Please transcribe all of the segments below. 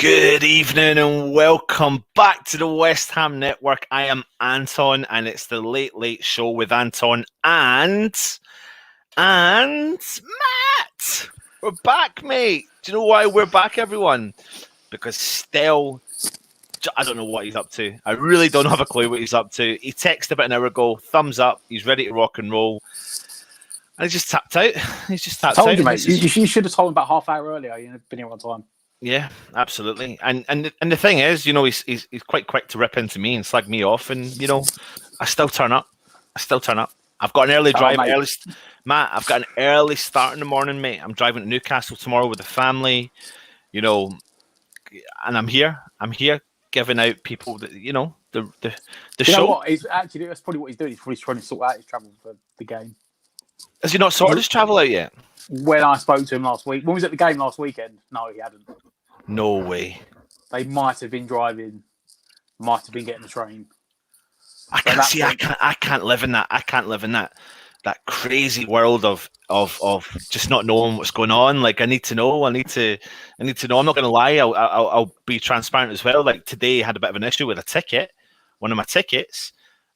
Good evening and welcome back to the West Ham Network. I am Anton and it's the Late Late Show with Anton and Matt. We're back, mate. Do you know why we're back, everyone? Because Stell, I don't know what he's up to. I really don't have a clue what he's up to. He texted about an hour ago, thumbs up, he's ready to rock and roll. And he just tapped out. He's just tapped out. I told you, mate. You should have told him about half hour earlier. You've been here on time. Yeah, absolutely. And the thing is, you know, he's quite quick to rip into me and slag me off, and you know, I still turn up. I've got an early drive, Matt. I've got an early start in the morning, mate. I'm driving to Newcastle tomorrow with the family, you know, and I'm here giving out people that, you know, the show. Know what? That's probably what he's doing. He's probably trying to sort out his travel for the game. Has he not sorted his travel out yet? When I spoke to him last week, when we was at the game last weekend, no, he hadn't. No way. They might have been driving, might have been getting the train. I can't live in that. I can't live in that crazy world of just not knowing what's going on. Like I need to know. I need to know. I'm not going to lie. I'll be transparent as well. Like today, I had a bit of an issue with a ticket, one of my tickets.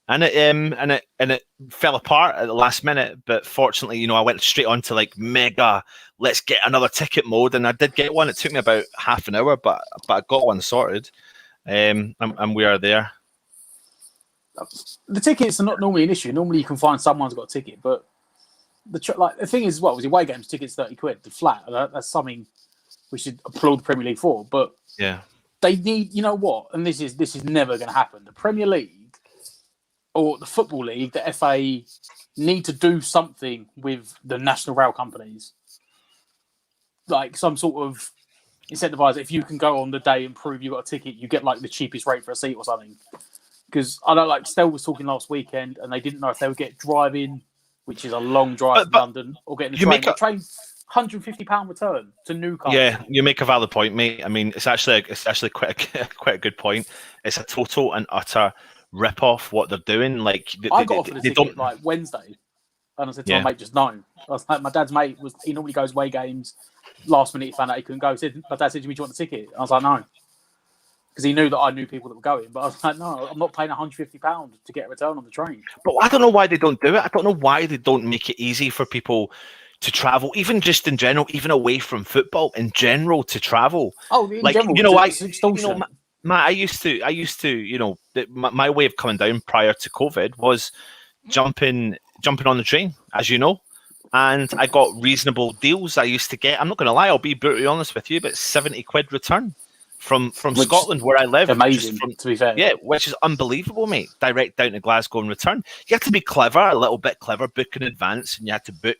And it fell apart at the last minute, but fortunately, you know, I went straight on to like mega, let's get another ticket mode, and I did get one. It took me about half an hour, but I got one sorted, and we are there. The tickets are not normally an issue. Normally, you can find someone's got a ticket, but the thing is, was the away games tickets £30 the flat. That's something we should applaud the Premier League for. But yeah, they need, you know what, and this is never going to happen. The Premier League. Or the Football League, the FA need to do something with the national rail companies. Like some sort of incentivize. If you can go on the day and prove you got a ticket, you get like the cheapest rate for a seat or something. Because I know, like Stell was talking last weekend, and they didn't know if they would get driving, which is a long drive to London, or getting the train. £150 return to Newcastle. Yeah, you make a valid point, mate. I mean, it's actually quite a good point. It's a total and utter rip off what they're doing. Like I got offered a ticket like Wednesday, and I said to my mate, just no. I was like, my dad's mate he normally goes away games. Last minute, he found out he couldn't go. My dad said to me, "Do you want the ticket?" I was like, no, because he knew that I knew people that were going. But I was like, no, I'm not paying £150 to get a return on the train. But I don't know why they don't do it. I don't know why they don't make it easy for people to travel, even just in general, even away from football in general, to travel. Oh, in general, you know, Matt, I used to, you know, my way of coming down prior to COVID was jumping on the train, as you know, and I got reasonable deals. I used to get, I'm not going to lie, I'll be brutally honest with you, but £70 return from Scotland, where I live. Amazing, to be fair. Yeah, which is unbelievable, mate. Direct down to Glasgow and return. You had to be clever, a little bit clever, book in advance, and you had to book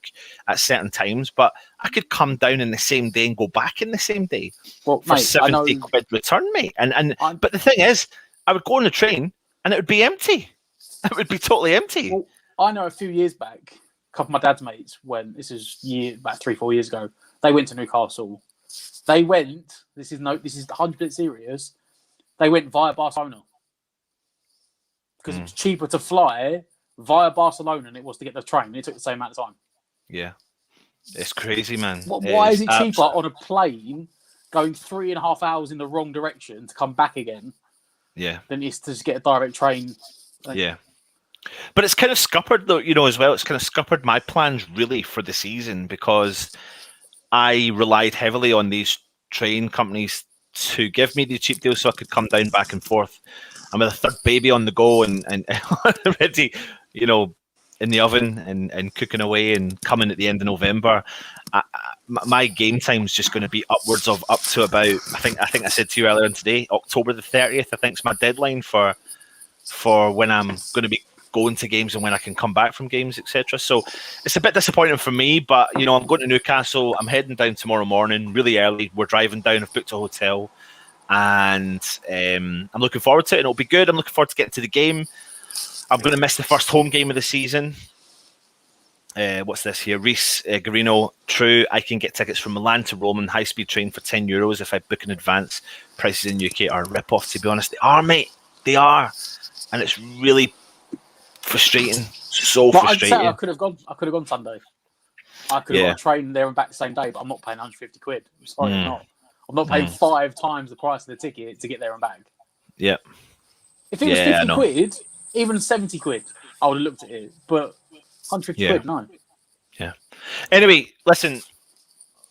at certain times. But I could come down in the same day and go back in the same day for £70 return, mate. But the thing is, I would go on the train and it would be empty. It would be totally empty. Well, I know a few years back, a couple of my dad's mates went. This is about 3-4 years ago. They went to Newcastle. They went. This is 100% serious. They went via Barcelona because it was cheaper to fly via Barcelona than it was to get the train. It took the same amount of time. Yeah, it's crazy, man. Why is it cheaper on a plane going 3.5 hours in the wrong direction to come back again? Yeah, than it is to just get a direct train. Yeah. But it's kind of scuppered, though, you know, as well. It's kind of scuppered my plans really for the season, because I relied heavily on these train companies to give me the cheap deals so I could come down back and forth. And with a third baby on the go and already, you know, in the oven and cooking away and coming at the end of November. My game time's just going to be upwards of up to about, I think I said to you earlier today, October the 30th. I think is my deadline for when I'm going to be going to games and when I can come back from games, etc. So it's a bit disappointing for me, but you know, I'm going to Newcastle. I'm heading down tomorrow morning, really early. We're driving down. I've booked a hotel, and I'm looking forward to it. And it'll be good. I'm looking forward to getting to the game. I'm going to miss the first home game of the season. What's this here? Reese Garino. True, I can get tickets from Milan to Rome on high-speed train for €10 if I book in advance. Prices in UK are a rip-off, to be honest. They are, mate. They are. And it's really frustrating. So frustrating. I could have gone Sunday. I could have got a train there and back the same day, but I'm not paying £150. I'm sorry, I'm not. I'm not paying 5 times the price of the ticket to get there and back. Yeah. If it was 50 quid, even 70 quid, I would have looked at it. But 150 quid, no. Yeah. Anyway, listen,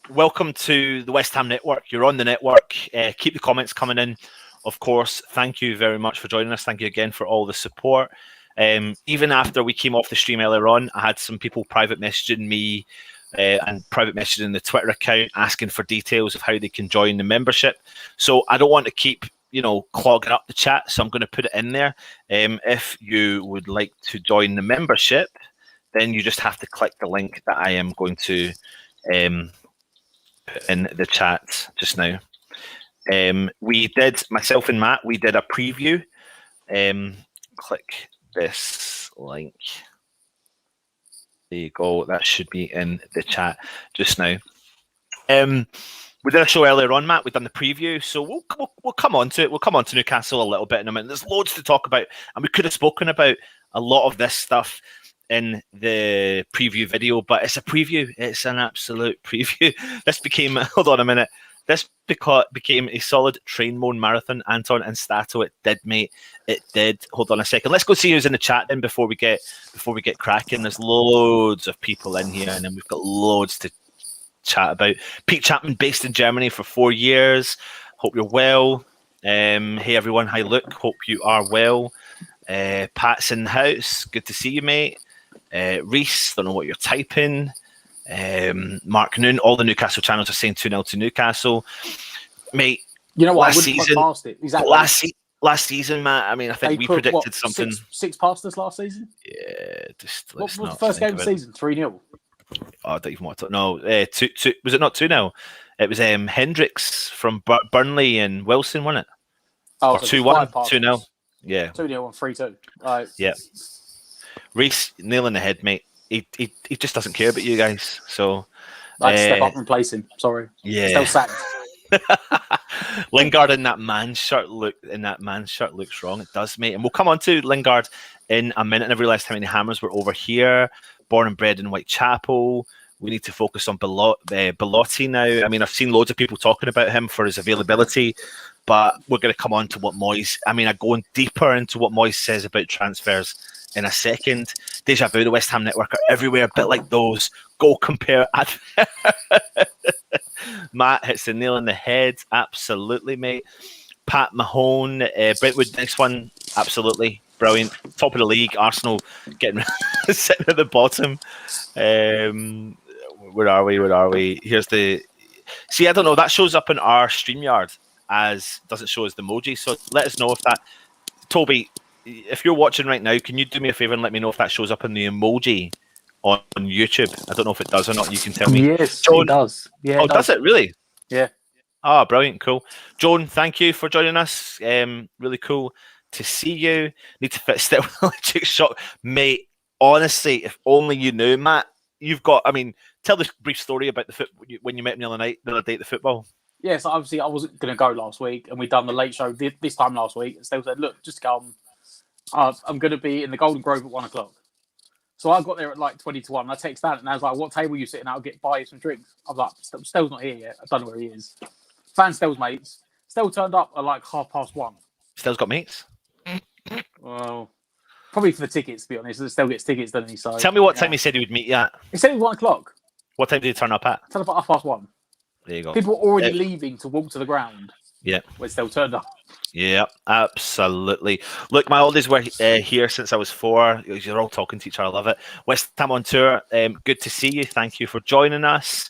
welcome to the West Ham Network. You're on the network. Keep the comments coming in. Of course, thank you very much for joining us. Thank you again for all the support. Even after we came off the stream earlier on, I had some people private messaging me and private messaging the Twitter account asking for details of how they can join the membership. So I don't want to keep, clogging up the chat. So I'm going to put it in there. If you would like to join the membership, then you just have to click the link that I am going to put in the chat just now. Myself and Matt, we did a preview. Click this link. There you go. That should be in the chat just now. We did a show earlier on, Matt. We've done the preview, so we'll come on to it. We'll come on to Newcastle a little bit in a minute. There's loads to talk about, and we could have spoken about a lot of this stuff in the preview video, but it's a preview. It's an absolute preview. This became, hold on a minute. This became a solid train moan marathon, Anton and Stato. It did, mate. It did. Hold on a second. Let's go see who's in the chat then before we get cracking. There's loads of people in here, and then we've got loads to chat about. Pete Chapman, based in Germany for 4 years. Hope you're well. Hey everyone. Hi Luke. Hope you are well. Pat's in the house. Good to see you, mate. Reese, don't know what you're typing. Mark Noon, all the Newcastle channels are saying 2-0 to Newcastle, mate. You know what? Last season, past it. Exactly. Last season, Matt. I mean, I think we predicted something. Six past us last season. Yeah, just what was the first game of the season? 3-0. Oh, I don't even want to. No, 2. Was it not 2-0? It was Hendricks from Burnley and Wilson, wasn't it? Oh, or 2-1, 2-0. Yeah, 2-0 and 3-2. Yeah. Reese, nail in the head, mate. He just doesn't care about you guys. So I'd step up and replace him. Sorry. Yeah. Still sacked. Lingard in that man's shirt looks wrong. It does, mate. And we'll come on to Lingard in a minute. I never realised how many Hammers were over here. Born and bred in Whitechapel. We need to focus on Belotti now. I mean, I've seen loads of people talking about him for his availability, but we're going to come on to what Moyes. I mean, I'm going deeper into what Moyes says about transfers in a second. Deja Vu, the West Ham Network are everywhere, a bit like those. Go compare. Matt hits the nail on the head. Absolutely, mate. Pat Mahone, Brentwood, next one. Absolutely. Brilliant. Top of the league. Arsenal getting sitting at the bottom. Where are we? Here's the... See, I don't know. That shows up in our StreamYard as... doesn't show as the emoji. So let us know if that... Toby, if you're watching right now, can you do me a favor and let me know if that shows up in the emoji on YouTube? I don't know if it does or not. You can tell me. Yes, Joan, it does. Yeah. Oh, does it really? Yeah. Oh, brilliant. Cool. Joan, thank you for joining us. Really cool to see you. Need to fit still electric shock. Mate, honestly, if only you knew, Matt, you've got, I mean, tell this brief story about the when you met me the other day at the football. Yeah, so obviously I wasn't going to go last week, and we'd done the late show this time last week, and Steve said, look, just come. I'm going to be in the Golden Grove at 1:00. So I got there at like 20 to 1. I texted out and I was like, what table are you sitting at? I'll buy you some drinks. I was like, Stell's not here yet. I don't know where he is. Found Stell's mates. Stell turned up at like 1:30. Stell's got mates? Well, probably for the tickets, to be honest. Stell gets tickets, doesn't he? So, tell me what time he said he would meet you at. He said it was 1:00. What time did he turn up at? Turn up at 1:30. There you go. People were already leaving to walk to the ground. Yeah. When Stell turned up. Yeah, absolutely. Look, my oldies were here since I was 4. You're all talking to each other. I love it. West Ham on tour. Good to see you. Thank you for joining us.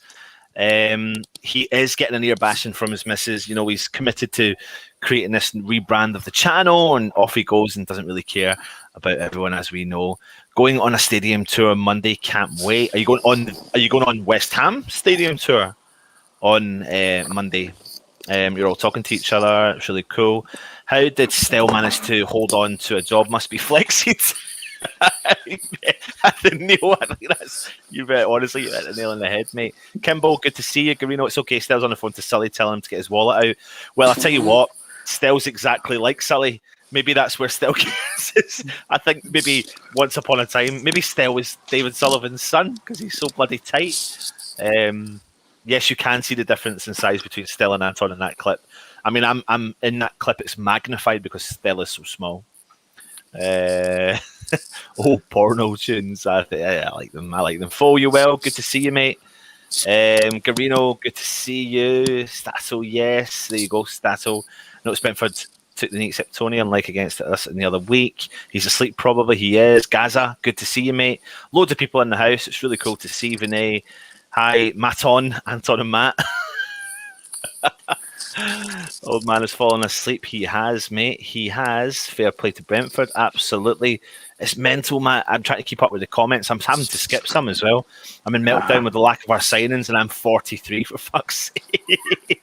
He is getting an ear bashing from his missus. You know, he's committed to creating this rebrand of the channel, and off he goes and doesn't really care about everyone, as we know. Going on a stadium tour Monday. Can't wait. Are you going on West Ham stadium tour on Monday? You're all talking to each other. It's really cool. How did Stell manage to hold on to a job? Must be flexing. Neil, you bet. Honestly, you hit the nail on the head, mate. Kimbo, good to see you. Garino, it's okay. Stell's on the phone to Sully, telling him to get his wallet out. Well, I'll tell you what, Stell's exactly like Sully. Maybe that's where Stell gets. I think maybe once upon a time, maybe Stell was David Sullivan's son because he's so bloody tight. Yes, you can see the difference in size between Stell and Anton in that clip. I mean, I'm in that clip. It's magnified because Stell is so small. Porno tunes. I like them. I like them. Fo, you well? Good to see you, mate. Garino, good to see you. Stato, yes. There you go, Stato. Notice Brentford took the neat Septoni, unlike against us in the other week. He's asleep, probably. He is. Gaza, good to see you, mate. Loads of people in the house. It's really cool to see Vinay. Hi, Maton, Anton and Matt. Old man has fallen asleep. He has, mate. He has. Fair play to Brentford. Absolutely. It's mental, Matt. I'm trying to keep up with the comments. I'm having to skip some as well. I'm in meltdown with the lack of our signings, and I'm 43 for fuck's sake.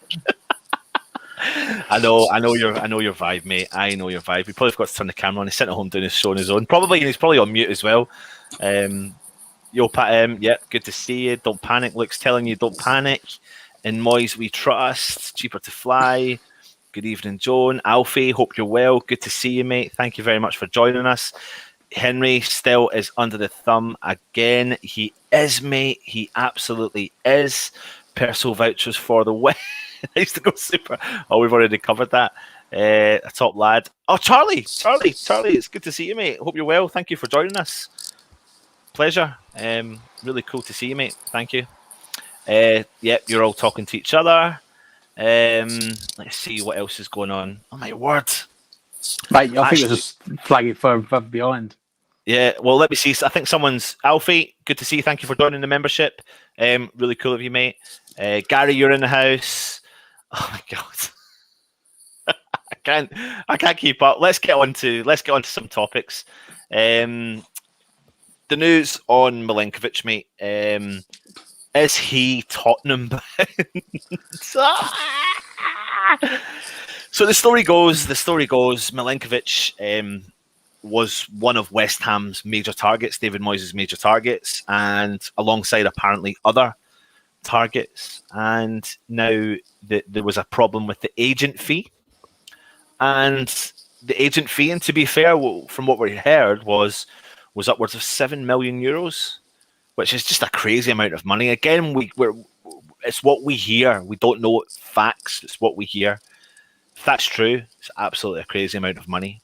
I know your vibe, mate. I know your vibe. He probably forgot to turn the camera on. He's sitting at home doing his show on his own. Probably, and he's probably on mute as well. Yo, Pat, yeah, good to see you. Don't panic. Luke's telling you, don't panic. In Moyes we trust. Cheaper to fly. Good evening, Joan. Alfie, hope you're well. Good to see you, mate. Thank you very much for joining us. Henry still is under the thumb again. He is, mate. He absolutely is. Perso vouchers for the win. Nice to go super. Oh, we've already covered that. A top lad. Oh, Charlie. It's good to see you, mate. Hope you're well. Thank you for joining us. Pleasure. Really cool to see you, mate. Thank you. Yep, you're all talking to each other. Let's see what else is going on. Oh my word, mate! I think it's just flagging further behind. Yeah, well, let me see. I think someone's Alfie. Good to see you. Thank you for joining the membership. Really cool of you, mate. Gary, you're in the house. Oh my god, I can't keep up. Let's get on to some topics. The news on Milenkovic, mate. Is he Tottenham bound? So the story goes Milenkovic was one of West Ham's major targets, David Moyes' major targets, and alongside apparently other targets. And now there was a problem with the agent fee. And the agent fee, and to be fair, from what we heard, was upwards of €7 million. Which is just a crazy amount of money. Again, it's what we hear. We don't know facts. It's what we hear. If that's true, it's absolutely a crazy amount of money.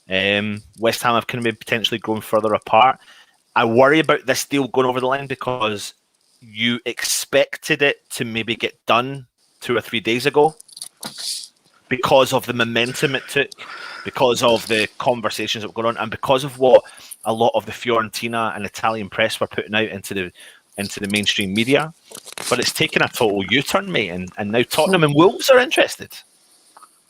West Ham have kind of potentially grown further apart. I worry about this deal going over the line because you expected it to maybe get done 2 or 3 days ago because of the momentum it took, because of the conversations that were going on, and because of what a lot of the Fiorentina and Italian press were putting out into the mainstream media. But it's taken a total U-turn, mate, and now Tottenham and Wolves are interested.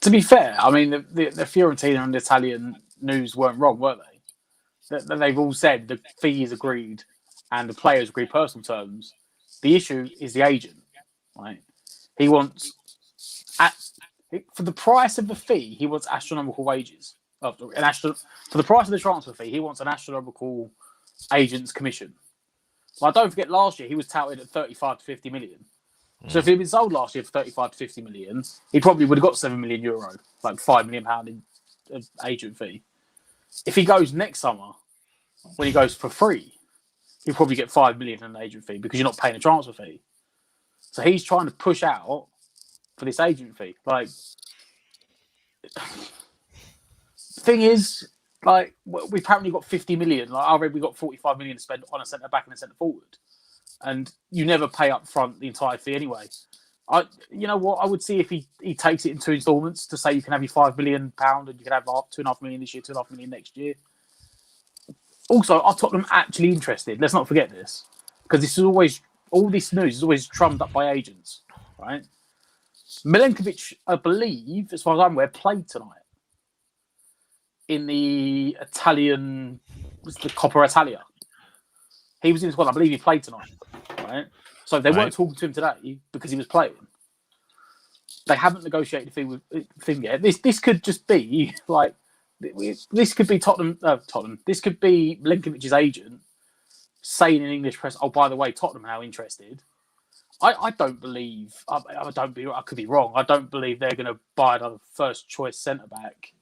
To be fair, I mean, the Fiorentina and the Italian news weren't wrong, were they? They've all said the fee is agreed and the players agreed personal terms. The issue is the agent, right? He wants, for the price of the fee, he wants astronomical wages. For the price of the transfer fee, he wants an astronomical agent's commission. Well, don't forget, last year he was touted at 35 to 50 million. So if he'd been sold last year for 35 to 50 million, he probably would have got €7 million, like £5 million in agent fee. If he goes next summer, when he goes for free, he'll probably get £5 million in an agent fee because you're not paying a transfer fee. So he's trying to push out for this agent fee. Like, thing is, like, we apparently got 50 million. Like, I read we got 45 million to spend on a centre back and a centre forward, and you never pay up front the entire fee anyway. You know what? I would see if he takes it in 2 installments to say you can have your £5 million and you can have 2.5 million this year, 2.5 million next year. Also, are Tottenham actually interested? Let's not forget this, because this is always all this news is always drummed up by agents, right? Milenkovic, I believe, as far as I'm aware, played tonight in the Italian, was the Coppa Italia. He was in the squad. I believe he played tonight, right? So they weren't talking to him today because he was playing. They haven't negotiated a fee with him yet. This could just be like, this could be Tottenham. This could be Milenkovic's agent saying in English press, "Oh, by the way, Tottenham are now interested." I don't believe. I could be wrong. I don't believe they're going to buy another first choice centre back,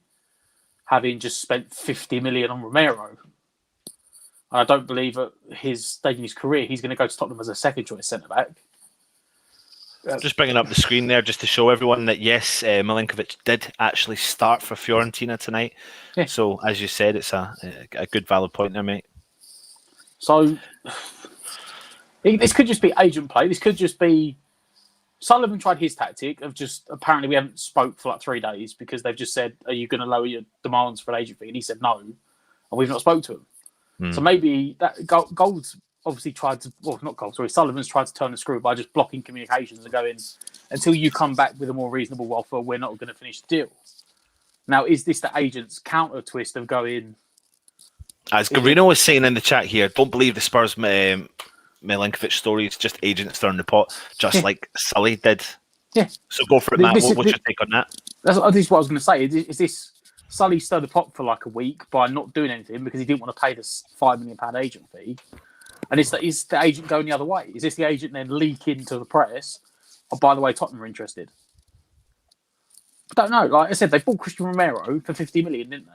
having just spent 50 million on Romero. And I don't believe at his stage in his career he's going to go to Tottenham as a second choice centre back. Just bringing up the screen there just to show everyone that yes, Milenkovic did actually start for Fiorentina tonight. Yeah. So as you said, it's a good valid point there, mate. So this could just be agent play. This could just be Sullivan tried his tactic of just apparently we haven't spoke for like 3 days because they've just said, "Are you going to lower your demands for an agent fee?" And he said no, and we've not spoke to him. So maybe that Gold's obviously tried to, well, not Gold, sorry, Sullivan's tried to turn the screw by just blocking communications and going, until you come back with a more reasonable offer, we're not going to finish the deal. Now, is this the agent's counter twist of going? As Garino was saying in the chat here, don't believe the Spurs Milenkovic story. It's just agents stirring the pot, just like Sully did. Yeah. So go for it, Matt. What's your take on that? This is what I was going to say. Is this Sully stirred the pot for like a week by not doing anything because he didn't want to pay this £5 million agent fee? And is the agent going the other way? Is this the agent then leaking to the press? Oh, by the way, Tottenham are interested. I don't know. Like I said, they bought Christian Romero for 50 million, didn't they?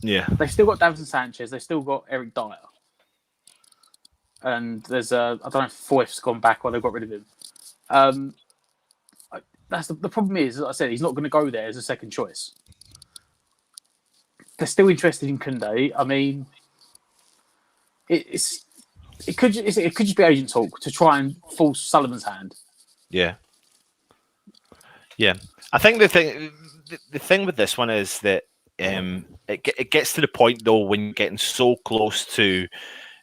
Yeah. They've still got Davinson Sanchez. They've still got Eric Dyer. And there's I don't know if Foyth's gone back or they've got rid of him. That's the problem is, as I said, he's not going to go there as a second choice. They're still interested in Koundé. I mean, it could just be agent talk to try and force Sullivan's hand. Yeah. I think the thing with this one is that it gets to the point though when you're getting so close to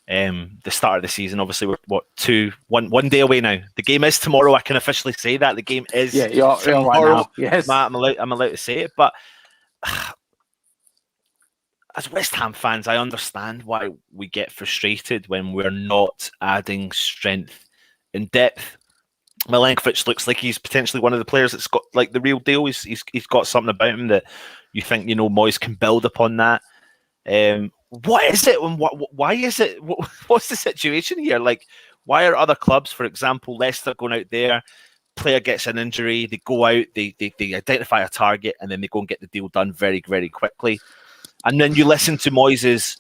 the start of the season. Obviously, we're one day away now. The game is tomorrow. I can officially say that the game is. Yeah, you're right now. Yes, I'm allowed to say it, but. As West Ham fans, I understand why we get frustrated when we're not adding strength in depth. Milenkovic looks like he's potentially one of the players that's got like the real deal. He's got something about him that you think Moyes can build upon that. What is it? Why is it? What's the situation here? Like, why are other clubs, for example, Leicester, going out there? Player gets an injury, they go out, they identify a target, and then they go and get the deal done very, very quickly. And then you listen to Moyes'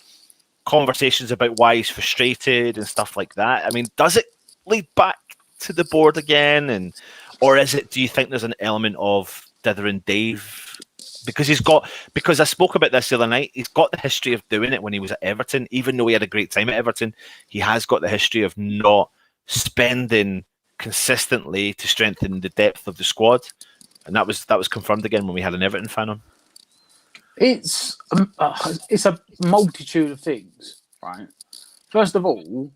conversations about why he's frustrated and stuff like that. I mean, does it lead back to the board again? Or is it, do you think there's an element of dithering Dave? Because I spoke about this the other night, he's got the history of doing it when he was at Everton. Even though he had a great time at Everton, he has got the history of not spending consistently to strengthen the depth of the squad. And that was confirmed again when we had an Everton fan on. It's a multitude of things, right? First of all,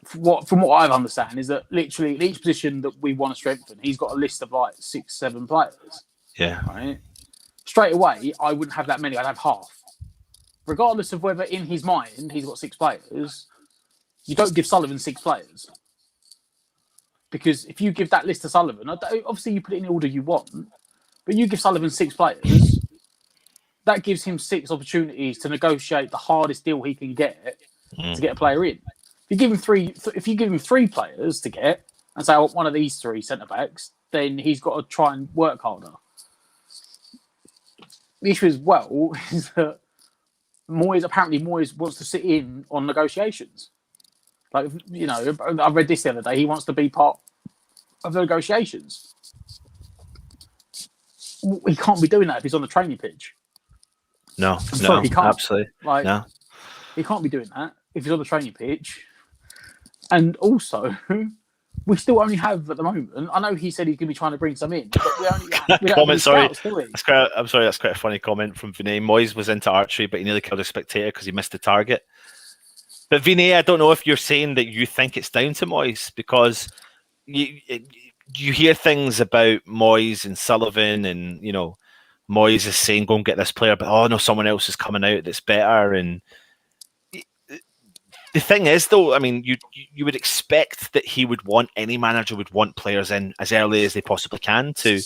from what I understand is that literally in each position that we want to strengthen, he's got a list of like 6-7 players. Yeah. Right. Straight away, I wouldn't have that many. I'd have half. Regardless of whether in his mind he's got 6 players, you don't give Sullivan 6 players. Because if you give that list to Sullivan, obviously you put it in the order you want, but you give Sullivan 6 players. That gives him 6 opportunities to negotiate the hardest deal he can get to get a player in. If you give him 3 players to get and say, I want one of these 3 centre backs, then he's got to try and work harder. The issue as well is that Moyes wants to sit in on negotiations. Like, I read this the other day. He wants to be part of the negotiations. He can't be doing that if he's on the training pitch. No, he can't. Absolutely. No. He can't be doing that if he's on the training pitch. And also, we still only have at the moment. I know he said he's going to be trying to bring some in, but we only we don't Comment, have sorry. scouts, do we? I'm sorry, that's quite a funny comment from Vinay. Moyes was into archery, but he nearly killed a spectator because he missed the target. But Vinay, I don't know if you're saying that you think it's down to Moyes, because you hear things about Moyes and Sullivan, and Moyes is saying go and get this player, but oh no, someone else is coming out that's better. And the thing is, though, I mean, you would expect that any manager would want players in as early as they possibly can to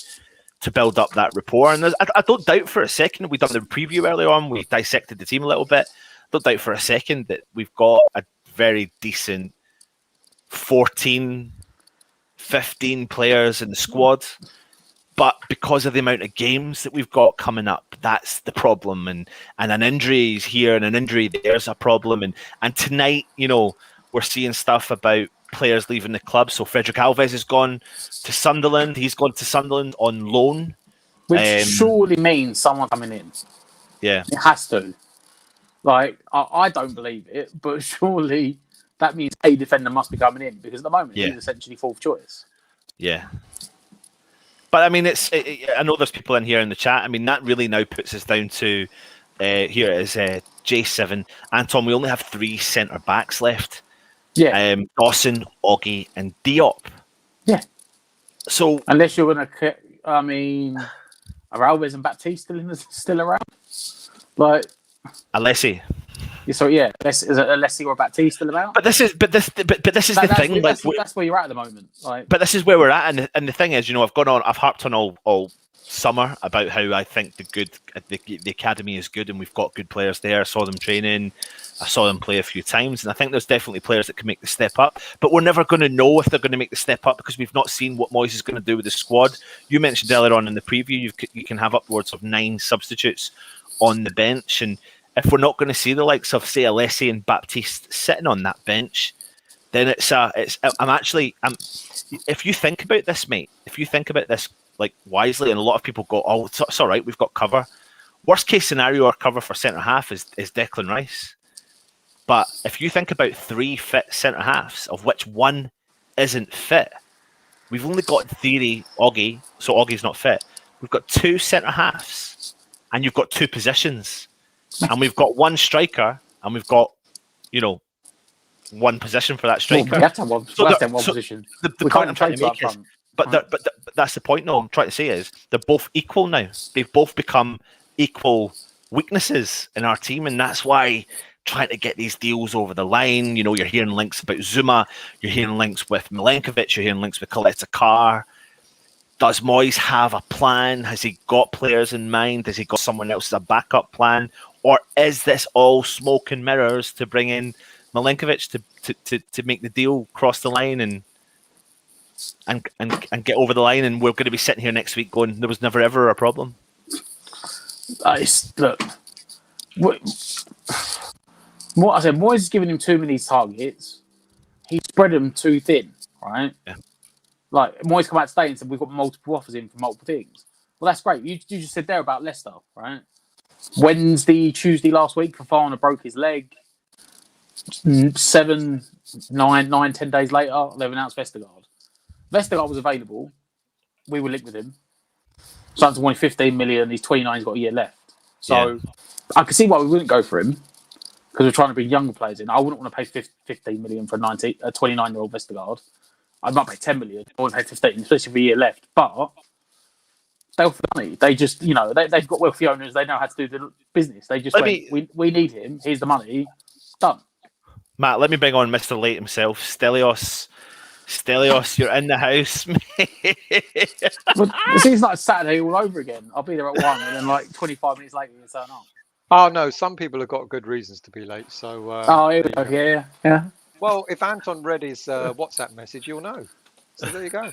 build up that rapport. And I don't doubt for a second, we've done the preview earlier on, we dissected the team a little bit. Don't doubt for a second that we've got a very decent 14, 15 players in the squad. But because of the amount of games that we've got coming up, that's the problem. And an injury is here and an injury there's a problem. And tonight, we're seeing stuff about players leaving the club. So Frederick Alves has gone to Sunderland. He's gone to Sunderland on loan. Which surely means someone coming in. Yeah. It has to. Like, I don't believe it, but surely that means a defender must be coming in, because at the moment he's essentially fourth choice. Yeah. But I mean, I know there's people in here in the chat. I mean, that really now puts us down to here it is J7. Anton, we only have 3 centre backs left. Yeah. Dawson, Oggy, and Diop. Yeah. So unless you're going to, I mean, are Alves and Baptiste still around? Like Alessi. So yeah, is it Alessi or Baptiste still about? But this is the thing. That's where you're at the moment. Like, but this is where we're at, and the thing is, I've harped on all summer about how I think the academy is good, and we've got good players there. I saw them training, I saw them play a few times, and I think there's definitely players that can make the step up. But we're never going to know if they're going to make the step up because we've not seen what Moyes is going to do with the squad. You mentioned earlier on in the preview, you can have upwards of 9 substitutes on the bench, and if we're not going to see the likes of, say, Alessi and Baptiste sitting on that bench, then if you think about this, mate, if you think about this like wisely, and a lot of people go, oh, it's all right, we've got cover. Worst case scenario, our cover for centre half is Declan Rice. But if you think about 3 fit centre halves, of which 1 isn't fit, we've only got, in theory, Oggy, so Oggy's not fit. We've got 2 centre halves, and you've got 2 positions. And we've got 1 striker, and we've got, 1 position for that striker. Well, we have to have one position. The point I'm trying to make is, but that's the point. No, I'm trying to say is they're both equal now. They've both become equal weaknesses in our team, and that's why trying to get these deals over the line. You're hearing links about Zuma, you're hearing links with Milenkovic, you're hearing links with Coletta Carr. Does Moyes have a plan? Has he got players in mind? Has he got someone else as a backup plan? Or is this all smoke and mirrors to bring in Milenkovic to make the deal cross the line and get over the line? And we're going to be sitting here next week going, there was never ever a problem. Look, what I said, Moyes is giving him too many targets. He spread them too thin, right? Yeah. Like, Moyes come out today and said we've got multiple offers in for multiple things. Well, that's great. You just said there about Leicester, right? Tuesday last week, Fofana broke his leg. 7, 9, 10 days later, they've announced Vestergaard. Vestergaard was available. We were linked with him. Southampton wanted 15 million. He's 29. He's got a year left. So I can see why we wouldn't go for him, because we're trying to bring younger players in. I wouldn't want to pay 15 million for a 29-year-old Vestergaard. I might pay 10 million. I wouldn't pay 15, especially for a year left. But they offer money. They just, they've got wealthy owners. They know how to do the business. They just we need him. Here's the money. Done. Matt, let me bring on Mr. Late himself. Stelios, you're in the house, mate. Well, it seems like Saturday all over again. I'll be there at 1, and then like 25 minutes later, you turn up. Oh, no, some people have got good reasons to be late. So. Here we go. Yeah. Well, if Anton read his WhatsApp message, you'll know. So there you go.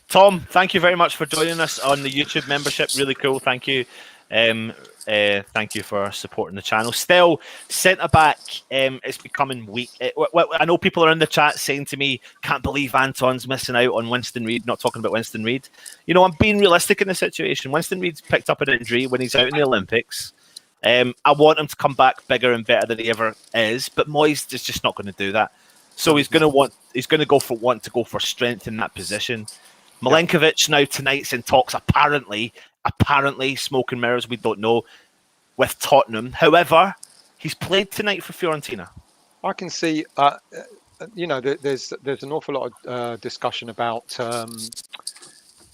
Tom, thank you very much for joining us on the YouTube membership. Really cool. Thank you. Thank you for supporting the channel. Still, centre back, it's becoming weak. I know people are in the chat saying to me, can't believe Anton's missing out on Winston Reid, not talking about Winston Reid. I'm being realistic in the situation. Winston Reid's picked up an injury when he's out in the Olympics. I want him to come back bigger and better than he ever is, but Moyes is just not going to do that. So he's going to want he's going to want to go for strength in that position. Milenkovic now tonight's in talks apparently smoke and mirrors, we don't know, with Tottenham. However, he's played tonight for Fiorentina. I can see, there's an awful lot of discussion about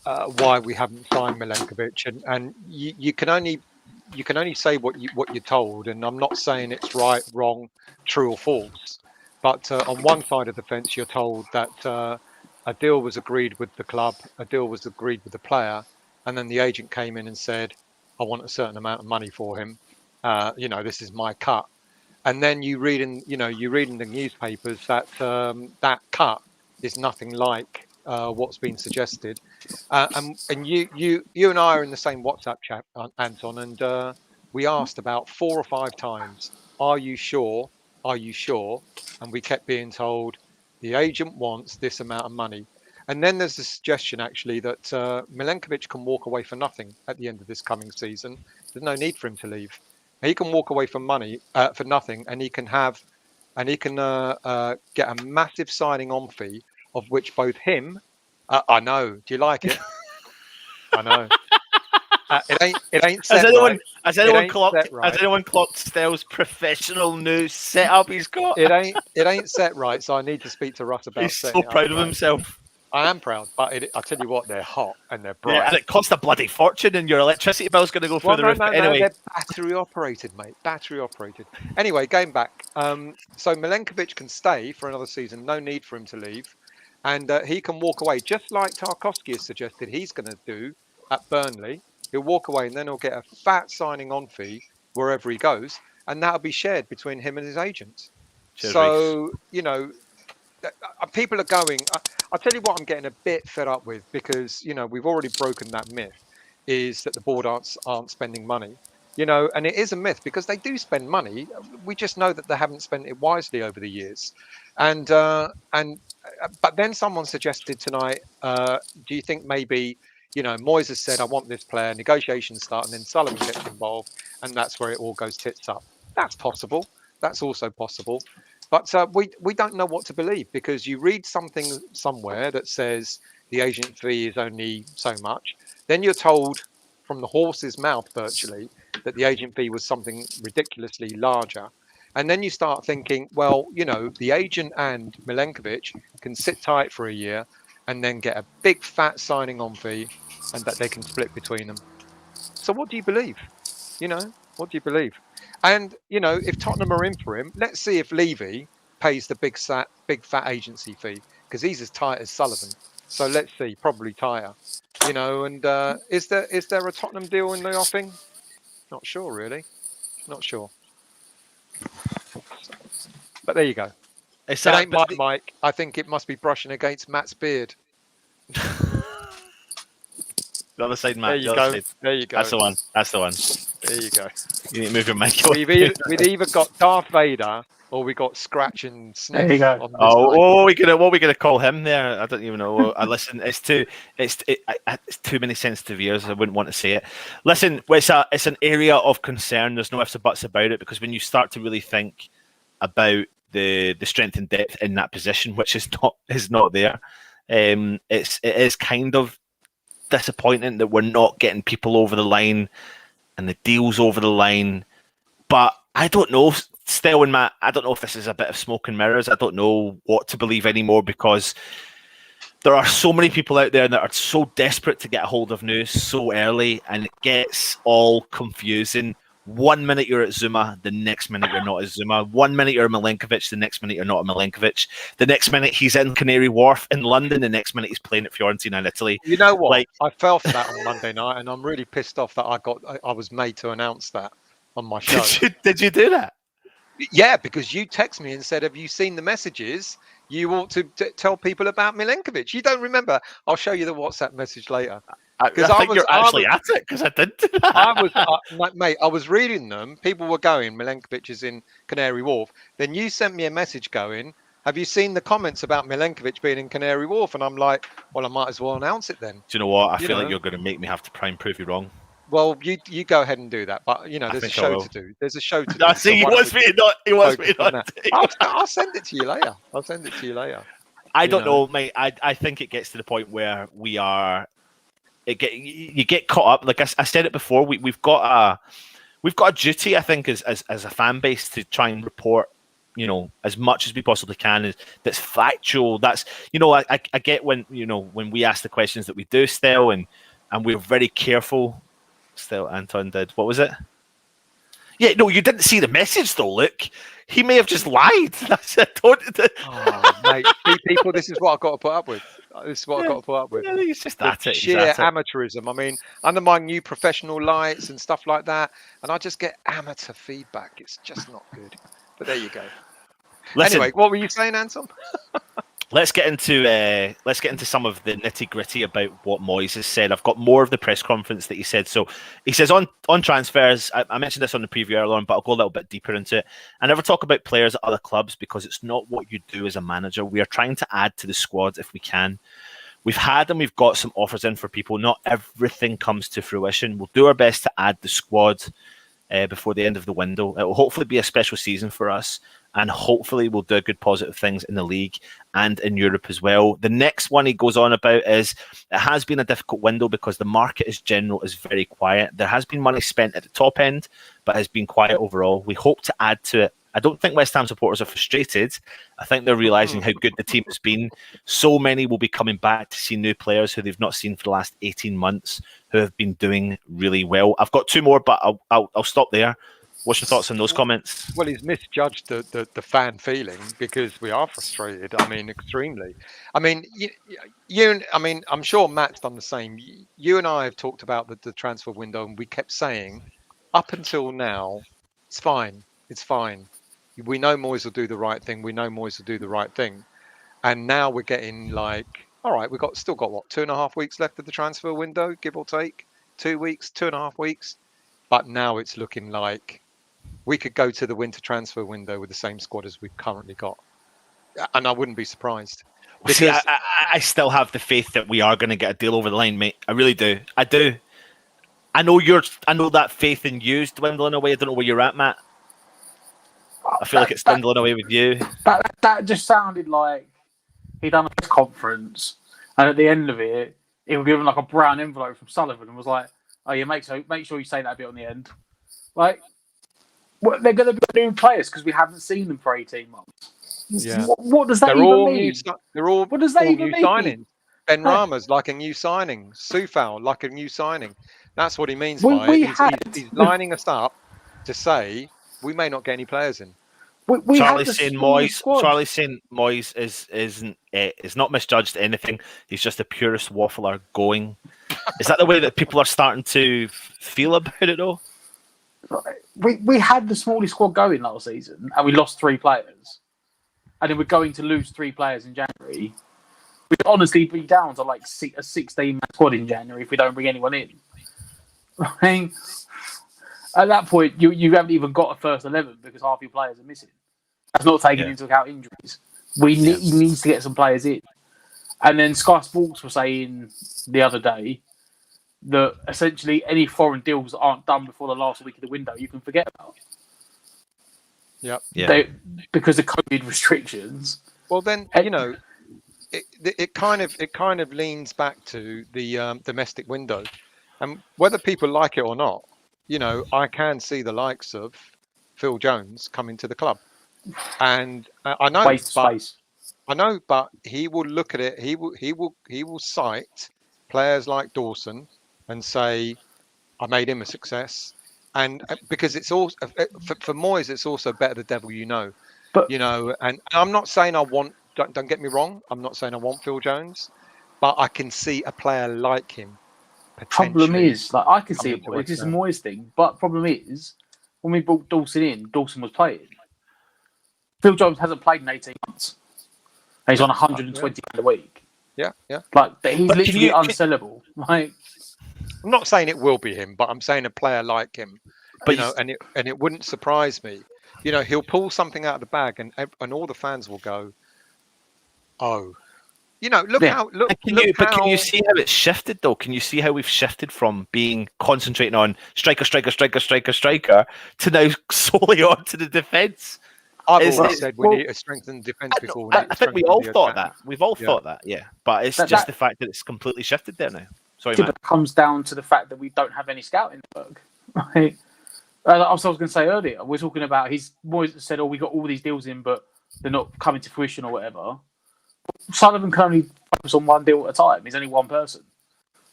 why we haven't signed Milenkovic, and you can only say what you're told, and I'm not saying it's right, wrong, true or false, but on one side of the fence you're told that a deal was agreed with the club, a deal was agreed with the player, and then the agent came in and said, I want a certain amount of money for him. This is my cut. And then you read in the newspapers that that cut is nothing like what's been suggested. And you and I are in the same WhatsApp chat, Anton, and we asked about 4 or 5 times, are you sure? Are you sure? And we kept being told, the agent wants this amount of money. And then there's the suggestion, actually, that Milenkovic can walk away for nothing at the end of this coming season. There's no need for him to leave. He can walk away for nothing, and he can get a massive signing on fee, of which both him. I know. Do you like it? I know. It ain't set right. Has anyone clocked Stell's professional news setup he's got? It ain't set right, so I need to speak to Russ about. He's so proud of himself. I am proud, but I tell you what, they're hot and they're bright. Yeah, and it costs a bloody fortune, and your electricity bill's going to go through the roof. Anyway, they're battery operated, mate. Battery operated. Anyway, going back. So Milenkovic can stay for another season. No need for him to leave, and he can walk away, just like Tarkowski has suggested he's going to do at Burnley. He'll walk away, and then he'll get a fat signing on fee wherever he goes, and that'll be shared between him and his agent. Cheers, so Reece. People are going. I'll tell you what I'm getting a bit fed up with, because we've already broken that myth, is that the board aren't spending money, and it is a myth because they do spend money. We just know that they haven't spent it wisely over the years, but then someone suggested tonight, do you think maybe Moyes has said, I want this player, negotiations start, and then Sullivan gets involved, and that's where it all goes tits up. That's possible. That's also possible. But we don't know what to believe, because you read something somewhere that says the agent fee is only so much. Then you're told from the horse's mouth virtually that the agent fee was something ridiculously larger. And then you start thinking, well, the agent and Milenkovic can sit tight for a year and then get a big fat signing on fee, and that they can split between them. So what do you believe? What do you believe? And, if Tottenham are in for him, let's see if Levy pays the big fat agency fee, because he's as tight as Sullivan. So let's see, probably tighter. And is there a Tottenham deal in the offing? Not sure, really. Not sure. But there you go. It ain't Mike. I think it must be brushing against Matt's beard. The other side, Matt. There you go. There you go. That's the one. There you go. You need to move your mic. We've either got Darth Vader or we got Scratch and Sniff. There you go. On this what are we gonna call him there? I don't even know. Listen, it's too many sensitive ears. I wouldn't want to say it. Listen, it's an area of concern. There's no ifs or buts about it, because when you start to really think about the strength and depth in that position, which is not there, it is kind of disappointing that we're not getting people over the line and the deals over the line. But I don't know, Stell and Matt, I don't know if this is a bit of smoke and mirrors. I don't know what to believe anymore, because there are so many people out there that are so desperate to get a hold of news so early, and it gets all confusing. 1 minute you're at Zuma, the next minute you're not at Zuma. 1 minute you're a Milenkovic, the next minute you're not a Milenkovic. The next minute he's in Canary Wharf in London, the next minute he's playing at Fiorentina in Italy. You know what? I fell for that on Monday night, and I'm really pissed off that I was made to announce that on my show. Did you do that? Yeah, because you text me and said, have you seen the messages? You ought to tell people about Milenkovic. You don't remember? I'll show you the WhatsApp message later. I think you're actually at it, because I did do that. Mate, I was reading them. People were going, Milenkovic is in Canary Wharf. Then you sent me a message going, have you seen the comments about Milenkovic being in Canary Wharf? And I'm like, well, I might as well announce it then. Do you know what? I feel like you're going to make me have to try and prove you wrong. Well, you go ahead and do that. But, there's a show to do. There's a show to do. I see, he wants me not. I'll send it to you later. I don't know, mate. I think it gets to the point where we are. You get caught up. Like I said it before, we've got a duty, I think, as a fan base to try and report, as much as we possibly can that's factual. That's I get when when we ask the questions that we do still, and we're very careful. Still, Anton did. What was it? Yeah, no, you didn't see the message though, Luke. He may have just lied. That's it. Mate, people, this is what I've got to put up with. This is what I've got to put up with. Yeah, he's just at it. Sheer amateurism. I mean, under my new professional lights and stuff like that, and I just get amateur feedback. It's just not good. But there you go. Listen, anyway, what were you saying, Anton? Let's get into some of the nitty gritty about what Moyes has said. I've got more of the press conference that he said. So he says on transfers, I mentioned this on the preview earlier on, but I'll go a little bit deeper into it. I never talk about players at other clubs because it's not what you do as a manager. We are trying to add to the squad if we can. We've had and we've got some offers in for people. Not everything comes to fruition. We'll do our best to add the squad before the end of the window. It will hopefully be a special season for us. And hopefully we'll do good positive things in the league and in Europe as well. The next one he goes on about is it has been a difficult window because the market as general is very quiet. There has been money spent at the top end, but has been quiet overall. We hope to add to it. I don't think West Ham supporters are frustrated. I think they're realising how good the team has been. So many will be coming back to see new players who they've not seen for the last 18 months who have been doing really well. I've got two more, but I'll stop there. What's your thoughts on those comments? Well, he's misjudged the fan feeling because we are frustrated. I mean, extremely. I mean, I'm sure Matt's done the same. You and I have talked about the transfer window, and we kept saying, up until now, it's fine. It's fine. We know Moyes will do the right thing. We know Moyes will do the right thing. And now we're getting like, all right, still got what, 2.5 weeks left of the transfer window, give or take, 2 weeks, 2.5 weeks. But now it's looking like we could go to the winter transfer window with the same squad as we've currently got. And I wouldn't be surprised. Because see, I still have the faith that we are going to get a deal over the line, mate. I really do. I do. I know that faith in you is dwindling away. I don't know where you're at, Matt. I feel like it's dwindling away with you. That just sounded like he'd done a press conference, and at the end of it, he was given like a brown envelope from Sullivan and was like, "Oh yeah, make sure you say that bit on the end." Like, well, they're going to be new players because we haven't seen them for 18 months. Yeah. What does that even mean? They're all what does that even new mean? signings. Ben Rama's like a new signing. Soufal like a new signing. That's what he means by it. He's lining us up to say we may not get any players in. Charlie's saying Moyes is not misjudged anything. He's just the purest waffler going. Is that the way that people are starting to feel about it though? We had the smallest squad going last season and we lost 3 players. And then we're going to lose 3 players in January. We'd honestly be down to like a 16-man squad in January if we don't bring anyone in. I mean, at that point, you haven't even got a first 11 because half your players are missing. That's not taking into account injuries. He needs to get some players in. And then Sky Sports were saying the other day that essentially any foreign deals that aren't done before the last week of the window, you can forget about. Yep. Yeah. Because of COVID restrictions. Well, then it kind of leans back to the domestic window, and whether people like it or not, I can see the likes of Phil Jones coming to the club, and I know, but he will look at it. He will cite players like Dawson and say, "I made him a success." And because it's also for Moyes, it's also better the devil you know. But and I'm not saying I want. Don't get me wrong. I'm not saying I want Phil Jones, but I can see a player like him. Problem is, like I can see it. It's a Moyes thing, but problem is, when we brought Dawson in, Dawson was playing. Phil Jones hasn't played in 18 months. And he's on 120 a week. Yeah. Like he's literally unsellable. Like. I'm not saying it will be him, but I'm saying a player like him. But and it wouldn't surprise me. He'll pull something out of the bag, and all the fans will go, "Oh, look how." Can you see how it's shifted though? Can you see how we've shifted from being concentrating on striker to now solely on to the defence? I've Is always it- said we well, need to strengthen the defence before we I need to think we strengthen all the thought attack. that. We've all Yeah. thought that, yeah. But it's That- just that- the fact that it's completely shifted there now. Sorry, Yeah, man. but it comes down to the fact that we don't have any scouting work. Right? I was going to say earlier, we're talking about Moyes said, "Oh, we got all these deals in, but they're not coming to fruition or whatever." Sullivan can only focus on one deal at a time. He's only one person.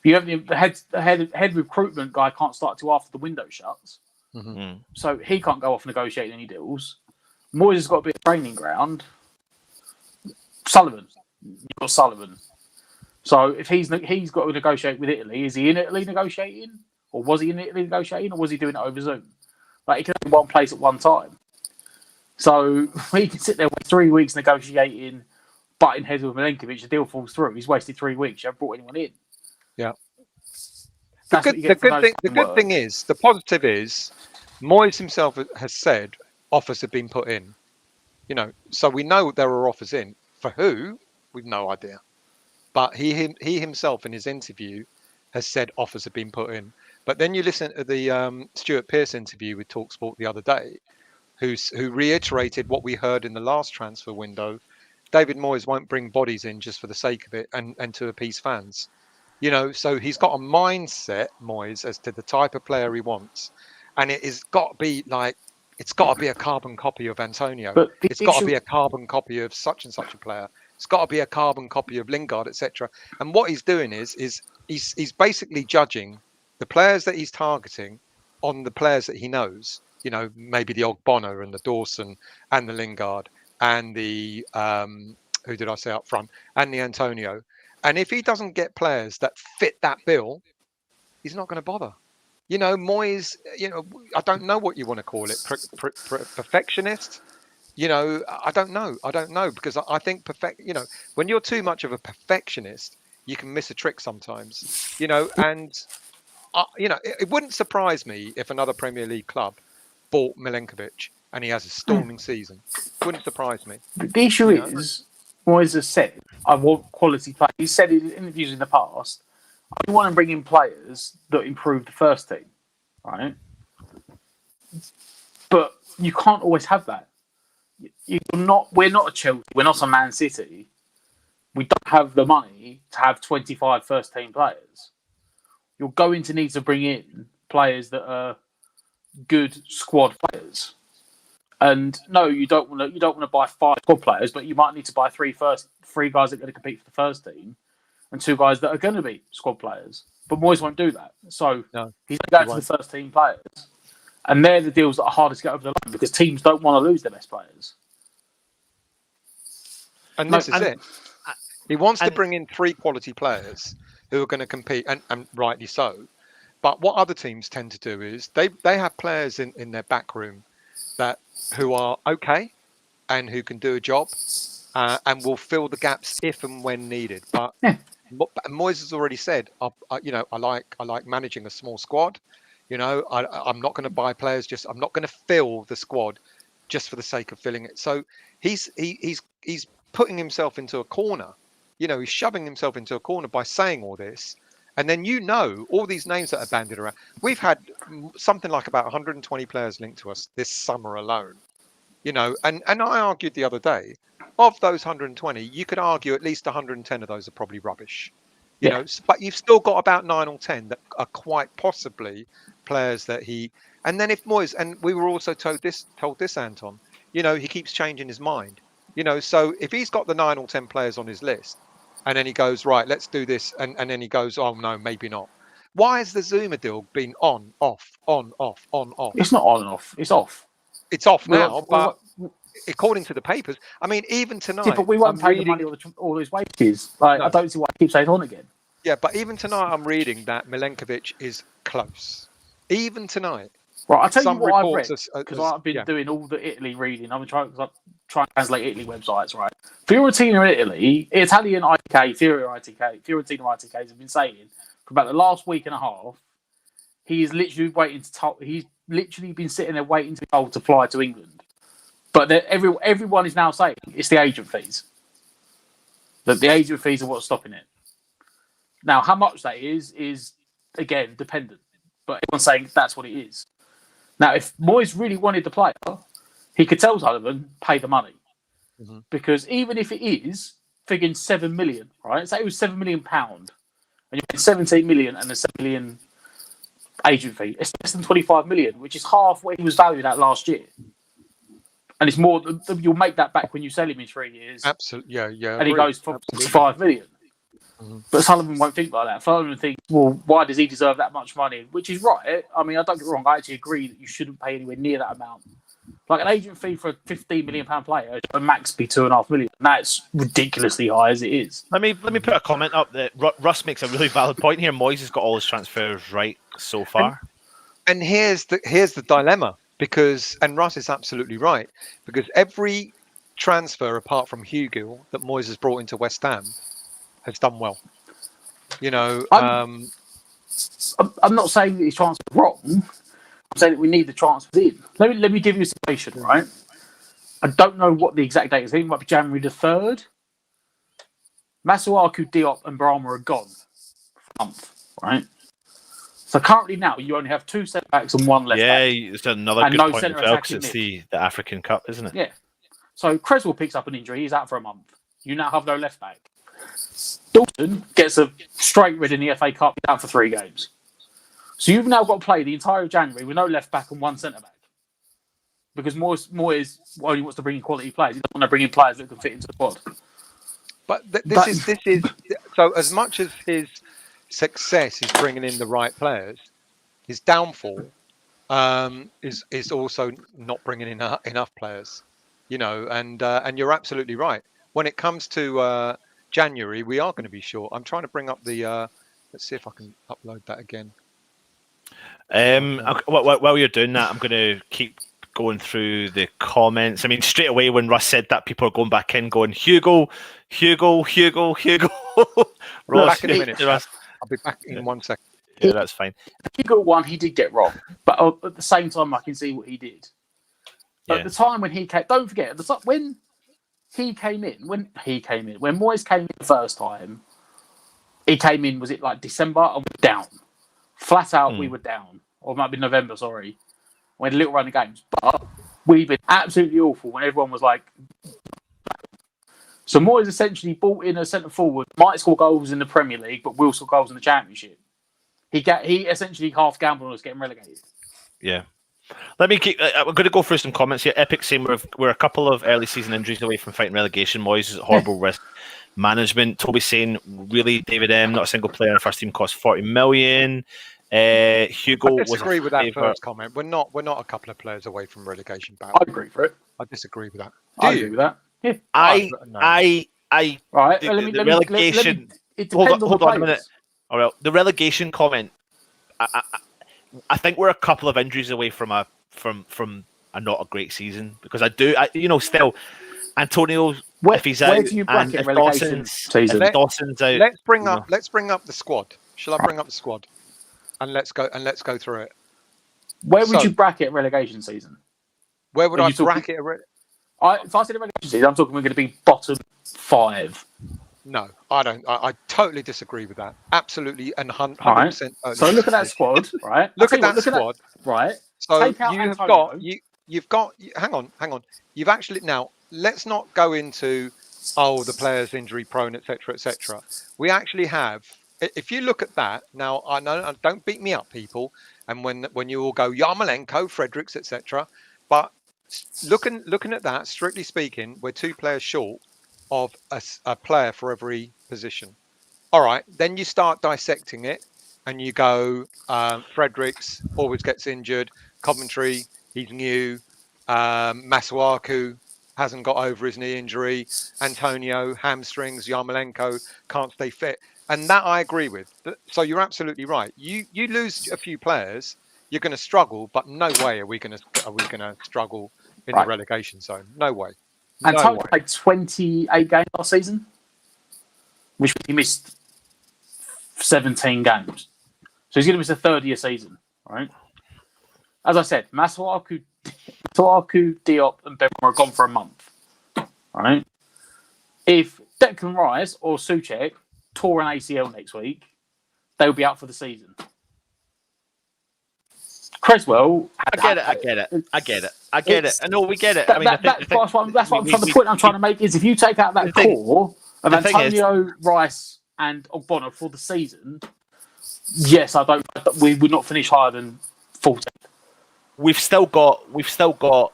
You have the head recruitment guy can't start till after the window shuts, Mm. so he can't go off negotiating any deals. Moyes has got a bit of training ground. Sullivan, you've got Sullivan. So if he's got to negotiate with Italy, is he in Italy negotiating, or was he in Italy negotiating, or was he doing it over Zoom? Like he can only one place at one time. So he can sit there with 3 weeks negotiating, butting heads with Milenkovic. The deal falls through. He's wasted 3 weeks. You haven't brought anyone in. Yeah. That's what you get for no The fucking good work. thing is, the positive is, Moyes himself has said offers have been put in. You know, so we know there are offers in. For who? We've no idea. But he himself in his interview has said offers have been put in. But then you listen to the Stuart Pearce interview with TalkSport the other day, who reiterated what we heard in the last transfer window. David Moyes won't bring bodies in just for the sake of it and to appease fans. You know, so he's got a mindset, Moyes, as to the type of player he wants. And it's got to be a carbon copy of Antonio. But the It's got to issue- be a carbon copy of such and such a player. It's got to be a carbon copy of Lingard, etc. And what he's doing is he's basically judging the players that he's targeting on the players that he knows. You know, maybe the Ogbonna and the Dawson and the Lingard and the who did I say up front, and the Antonio. And if he doesn't get players that fit that bill, he's not going to bother. You know, Moyes, you know, I don't know what you want to call it, perfectionist. You know, I don't know because I think you know, when you're too much of a perfectionist, you can miss a trick sometimes. You know, and you know, it wouldn't surprise me if another Premier League club bought Milenkovic and he has a storming season. Wouldn't surprise me. The issue You know? is, Moyes has said, I want quality players. He said in interviews in the past, I want to bring in players that improve the first team, right? But you can't always have that. We're not a Chelsea, we're not a Man City. We don't have the money to have 25 first team players. You're going to need to bring in players that are good squad players. And no, you don't want to buy 5 squad players, but you might need to buy three guys that are going to compete for the first team, and 2 guys that are going to be squad players. But Moyes won't do that. So No, he's going to go to the first team players, and they're the deals that are hardest to get over the line because teams don't want to lose their best players. And No, this is and- it. He wants to and- bring in 3 quality players who are going to compete, and rightly so. But what other teams tend to do is they have players in their back room who are okay and who can do a job and will fill the gaps if and when needed. But Yeah. Moyes has already said, you know, I like managing a small squad. You know, I'm not going to buy players. I'm not going to fill the squad just for the sake of filling it. So he's putting himself into a corner. You know, he's shoving himself into a corner by saying all this. And then, you know, all these names that are bandied around. We've had something like about 120 players linked to us this summer alone. You know, and I argued the other day, of those 120, you could argue at least 110 of those are probably rubbish. You know, but you've still got about 9 or 10 that are quite possibly players that he. And then if Moyes, and we were also told this, Anton, you know, he keeps changing his mind. You know, so if he's got the 9 or 10 players on his list, and then he goes, right, let's do this, and then he goes, oh no, maybe not. Why has the Zuma deal been on, off, on, off, on, off? It's not on and off. It's off. It's off We're now, not- but according to the papers, I mean, even tonight. Yeah, but we won't I'm pay the reading- money all his wages. Like, No. I don't see why he keeps saying on again. Yeah, but even tonight, I'm reading that Milenkovic is close. Even tonight. Right, I'll tell you Some what I've read, reports because as- I've been yeah. doing all the Italy reading. I've been trying to translate Italy websites, right? Fiorentina in Italy, Italian ITK, Fiorentina ITKs have been saying for about the last week and a half, he's literally he's literally been sitting there waiting to be told to fly to England. But everyone is now saying it's the agent fees. That the agent fees are what's stopping it. Now, how much that is again dependent. But everyone's saying that's what it is. Now, if Moyes really wanted the player, he could tell Sullivan, pay the money. Mm-hmm. Because even if it is figuring 7 million, right? Say it was £7 million, and you paid 17 million and a 7 million agent fee. It's less than 25 million, which is half what he was valued at last year. And it's more. You'll make that back when you sell him in 3 years. Absolutely, yeah. And he goes for 5 million. Mm-hmm. But Sullivan won't think like that. Sullivan thinks, well, why does he deserve that much money? Which is right. I mean, I don't get me wrong. I actually agree that you shouldn't pay anywhere near that amount. Like an agent fee for a £15 million player should max be £2.5 million. That's ridiculously high as it is. Let me put a comment up that Russ makes a really valid point here. Moyes has got all his transfers right so far. And here's the dilemma, because, and Russ is absolutely right, because every transfer apart from Hugill that Moyes has brought into West Ham has done well. You know, I'm not saying that his transfer is wrong. I'm saying that we need the transfers in. Let me give you a situation, right? I don't know what the exact date is. I think it might be January the 3rd. Masuaku, Diop, and Brahma are gone for a month, right? So currently now you only have 2 centre backs and 1 left back. Yeah, it's another And good no point as centre well, because attacking it's mid. the African Cup, isn't it? Yeah. So Creswell picks up an injury. He's out for a month. You now have no left back. Dalton gets a straight red in the FA Cup. He's out for 3 games. So you've now got to play the entire of January with no left back and 1 centre back. Because Moyes only wants to bring in quality players. He doesn't want to bring in players that can fit into the squad. But this is so. As much as his success is bringing in the right players, his downfall is also not bringing in enough players. You know, and you're absolutely right. When it comes to January, we are going to be short. I'm trying to bring up the. Let's see if I can upload that again. While you're doing that, I'm going to keep going through the comments. I mean, straight away when Russ said that, people are going back in, going Hugo. Ross, Back in a minute. I'll be back in 1 second. Yeah, that's fine. Hugo one, he did get wrong, but at the same time, I can see what he did. Yeah. At the time when he came, don't forget, when Moyes came in the first time, he came in, was it like December, and we were down. Flat out, we were down. Or it might be November, sorry. We had a little run of games. But we've been absolutely awful when everyone was like... So Moyes essentially brought in a centre-forward, might score goals in the Premier League, but will score goals in the Championship. He essentially half gambled on us getting relegated. Yeah. Let me keep. I'm going to go through some comments here. Epic saying we're a couple of early season injuries away from fighting relegation. Moyes is horrible risk management. Toby saying, really, David M, not a single player in the first team cost 40 million. Hugo I disagree with that favourite. first comment. We're not a couple of players away from relegation battle. I agree for it. I disagree with that. I agree with that. Yeah. I Right. the relegation. It depends on hold the on a minute. All right, the relegation comment. I think we're a couple of injuries away from a not a great season, because still Antonio, if he's out, where do you bracket and if relegation season? if Dawson's out, Let's bring up the squad. Shall I bring up the squad? And let's go through it. Where would you bracket relegation season? Where would Are I you talking- bracket If I said a relegation season, I'm talking we're going to be bottom 5. No, I don't. I totally disagree with that. Absolutely and 100%. Right. Totally So look at that squad, right? Look at that squad. Right. So Take out you've Antonio. got. Hang on. You've actually now. Let's not go into the player's injury prone, etc. We actually have. If you look at that now, I know. Don't beat me up, people. And when you all go Yarmolenko, Fredericks, etc. But looking at that, strictly speaking, we're 2 players short of a player for every position. All right, then you start dissecting it, and you go Fredericks always gets injured. Coventry, he's new. Masuaku hasn't got over his knee injury. Antonio, hamstrings. Yarmolenko can't stay fit. And that I agree with. So you're absolutely right. You lose a few players, you're going to struggle, but no way are we going to struggle in the relegation zone. No way. Antonio played 28 games last season, which he missed 17 games. So he's going to miss a third-year season, right? As I said, Masuaku, Diop, and Benrahma are gone for a month, right? If Declan Rice or Souček tore an ACL next week, they'll be out for the season. Cresswell. I get it. I know we get it. I mean, that's what I'm trying. The point I'm trying to make is if you take out that core of Antonio, Rice, and Ogbonna for the season, yes, we would not finish higher than 14th. We've still got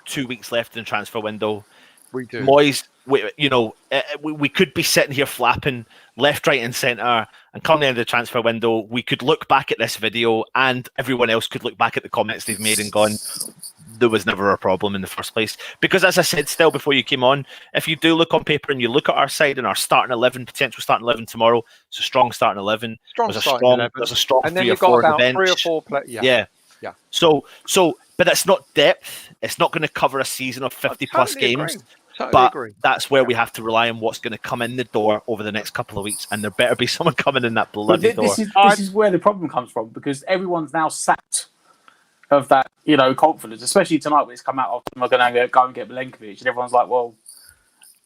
2 weeks left in the transfer window. We do. Moyes, we could be sitting here flapping left, right, and centre, and come the end of the transfer window, we could look back at this video, and everyone else could look back at the comments they've made and gone, there was never a problem in the first place. Because as I said still before you came on, if you do look on paper and you look at our side and our starting 11, potential starting 11 tomorrow, it's a strong starting 11. There's a strong and then 3 or you've got 4 about bench. 3 or 4 players. Yeah. So, but it's not depth. It's not going to cover a season of 50 plus games. But that's where we have to rely on what's going to come in the door over the next couple of weeks, and there better be someone coming in that bloody door. This is where the problem comes from, because everyone's now sapped of that, confidence, especially tonight when it's come out of we're going to go and get Milenkovic, and everyone's like, well,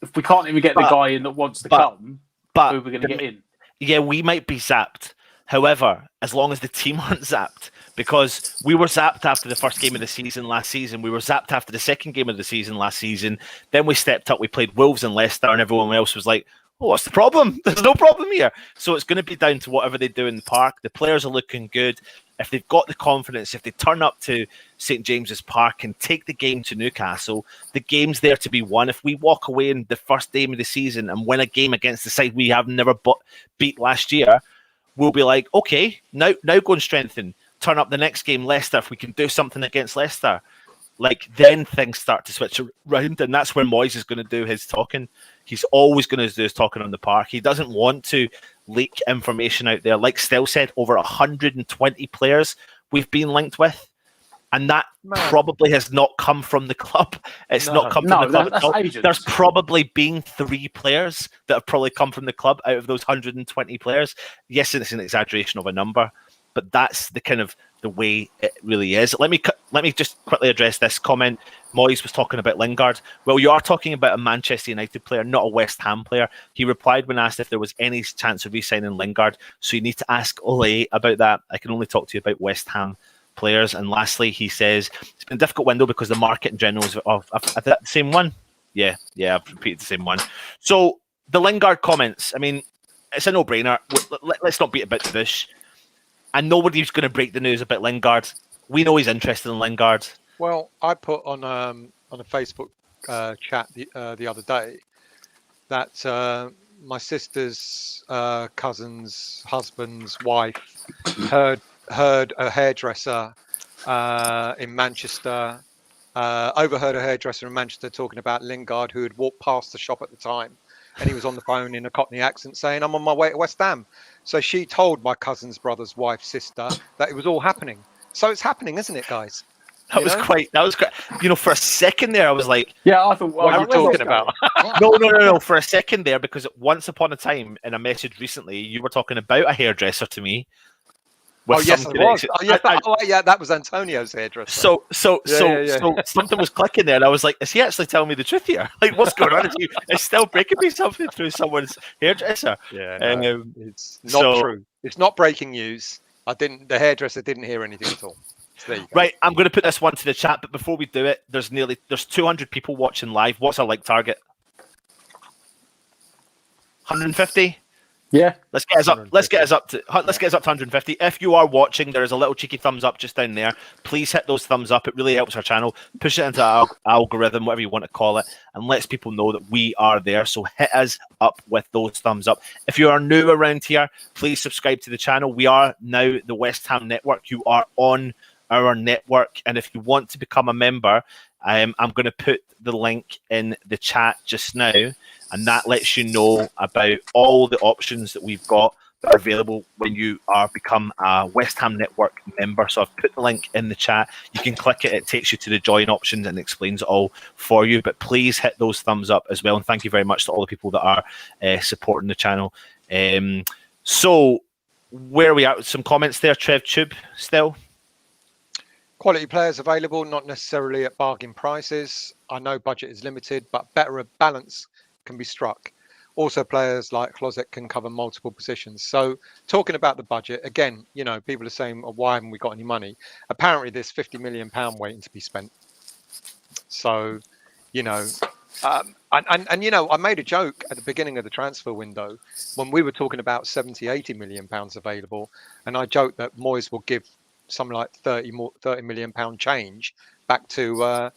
if we can't even get the guy in that wants to come, who are we going to get in? Yeah, we might be zapped. However, as long as the team aren't zapped, because we were zapped after the first game of the season last season. We were zapped after the second game of the season last season. Then we stepped up. We played Wolves and Leicester, and everyone else was like, oh, what's the problem? There's no problem here. So it's going to be down to whatever they do in the park. The players are looking good. If they've got the confidence, if they turn up to St. James's Park and take the game to Newcastle, the game's there to be won. If we walk away in the first game of the season and win a game against the side we have never beat last year, we'll be like, okay, now go and strengthen. Turn up the next game, Leicester. If we can do something against Leicester, then things start to switch around, and that's where Moyes is going to do his talking. He's always going to do his talking on the park. He doesn't want to leak information out there. Like Stell said, over 120 players we've been linked with, and that probably has not come from the club. It's not come from the club at all. There's probably been 3 players that have probably come from the club out of those 120 players. Yes, it's an exaggeration of a number, but that's the kind of the way it really is. Let me just quickly address this comment. Moyes was talking about Lingard. Well, you are talking about a Manchester United player, not a West Ham player. He replied when asked if there was any chance of re-signing Lingard. So you need to ask Ole about that. I can only talk to you about West Ham players. And lastly, he says, it's been a difficult window because the market in general is the same one. Yeah, I've repeated the same one. So the Lingard comments, I mean, it's a no-brainer. Let's not beat about the bush. And nobody's going to break the news about Lingard. We know he's interested in Lingard. Well, I put on a Facebook chat the other day that my sister's cousin's husband's wife heard a hairdresser in Manchester, overheard a hairdresser in Manchester talking about Lingard, who had walked past the shop at the time, and he was on the phone in a Cockney accent saying, I'm on my way to West Ham. So she told my cousin's brother's wife's sister that it was all happening. So it's happening, isn't it, guys? That was great. For a second there, I was like, yeah, I thought, what are you talking about? No. For a second there, because once upon a time in a message recently, you were talking about a hairdresser to me. Oh yes, I was. That was Antonio's hairdresser. So something was clicking there, and I was like, "Is he actually telling me the truth here? Like, what's going on? Is still breaking me something through someone's hairdresser?" Yeah, it's not true. It's not breaking news. The hairdresser didn't hear anything at all. So there you go. Right, I'm going to put this one to the chat, but before we do it, there's 200 people watching live. What's our like target? 150. Yeah, let's get us up to 150. If you are watching, there is a little cheeky thumbs up just down there. Please hit those thumbs up. It really helps our channel. Push it into our algorithm, whatever you want to call it, and lets people know that we are there. So hit us up with those thumbs up. If you are new around here, please subscribe to the channel. We are now the West Ham Network. You are on our network, and if you want to become a member, I'm going to put the link in the chat just now, and that lets you know about all the options that we've got that are available when you become a West Ham Network member. So I've put the link in the chat. You can click it. It takes you to the join options and explains it all for you. But please hit those thumbs up as well. And thank you very much to all the people that are supporting the channel. So where are we at? Some comments there, Trev Tube, still? Quality players available, not necessarily at bargain prices. I know budget is limited, but better a balance can be struck. Also, players like Closet can cover multiple positions. So, talking about the budget again, people are saying, oh, "Why haven't we got any money?" Apparently, there's £50 million waiting to be spent. So, I made a joke at the beginning of the transfer window when we were talking about 70-80 million pounds available, and I joked that Moyes will give something like 30 million pound change back to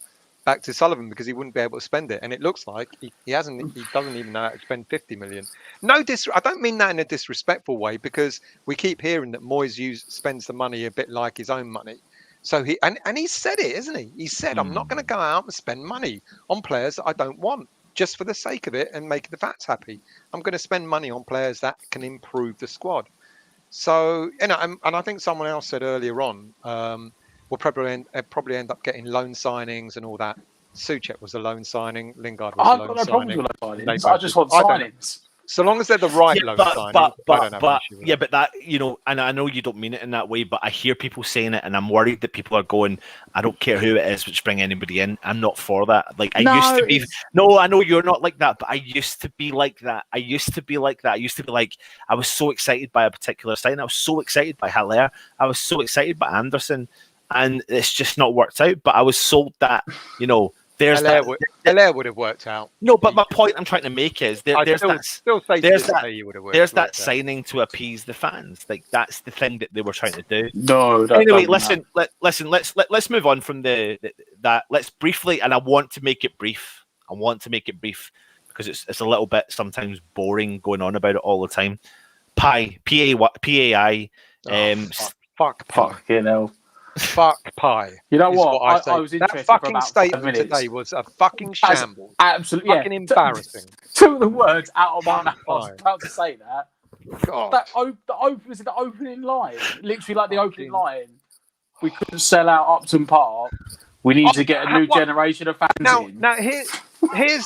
Sullivan because he wouldn't be able to spend it. And it looks like he doesn't even know how to spend 50 million. I don't mean that in a disrespectful way, because we keep hearing that Moyes spends the money a bit like his own money. So he said it, isn't he? He said, I'm not going to go out and spend money on players that I don't want just for the sake of it and making the fans happy. I'm going to spend money on players that can improve the squad. So, and I think someone else said earlier on, we'll probably end up getting loan signings and all that. Souček was a loan signing. Lingard was a loan signing. I've got no problem with loan signings. I just want signings. So long as they're the right loan signings, I don't have an issue with but that, and I know you don't mean it in that way, but I hear people saying it, and I'm worried that people are going, I don't care who it is, which bring anybody in. I'm not for that. Like, I used to be. No, I know you're not like that, but I used to be like that. I used to be like, I was so excited by a particular sign. I was so excited by Haller. I was so excited by Anderson, and it's just not worked out. But I was sold that, there's Haller would have worked out. No, but my point I'm trying to make is there's that signing to appease the fans. Like, that's the thing that they were trying to do. No. Anyway, listen. Let's move on from that. Let's briefly, and I want to make it brief. Because it's a little bit sometimes boring going on about it all the time. PAI. Fuck, Fuck pie. You know what? I was interested. That fucking statement today was a fucking shambles. Absolutely, fucking embarrassing. Took the words out of my mouth. I was about to say that. God. Was it the opening line? Literally, like the opening line. We couldn't sell out Upton Park. We need to get a new generation of fans in. Now here's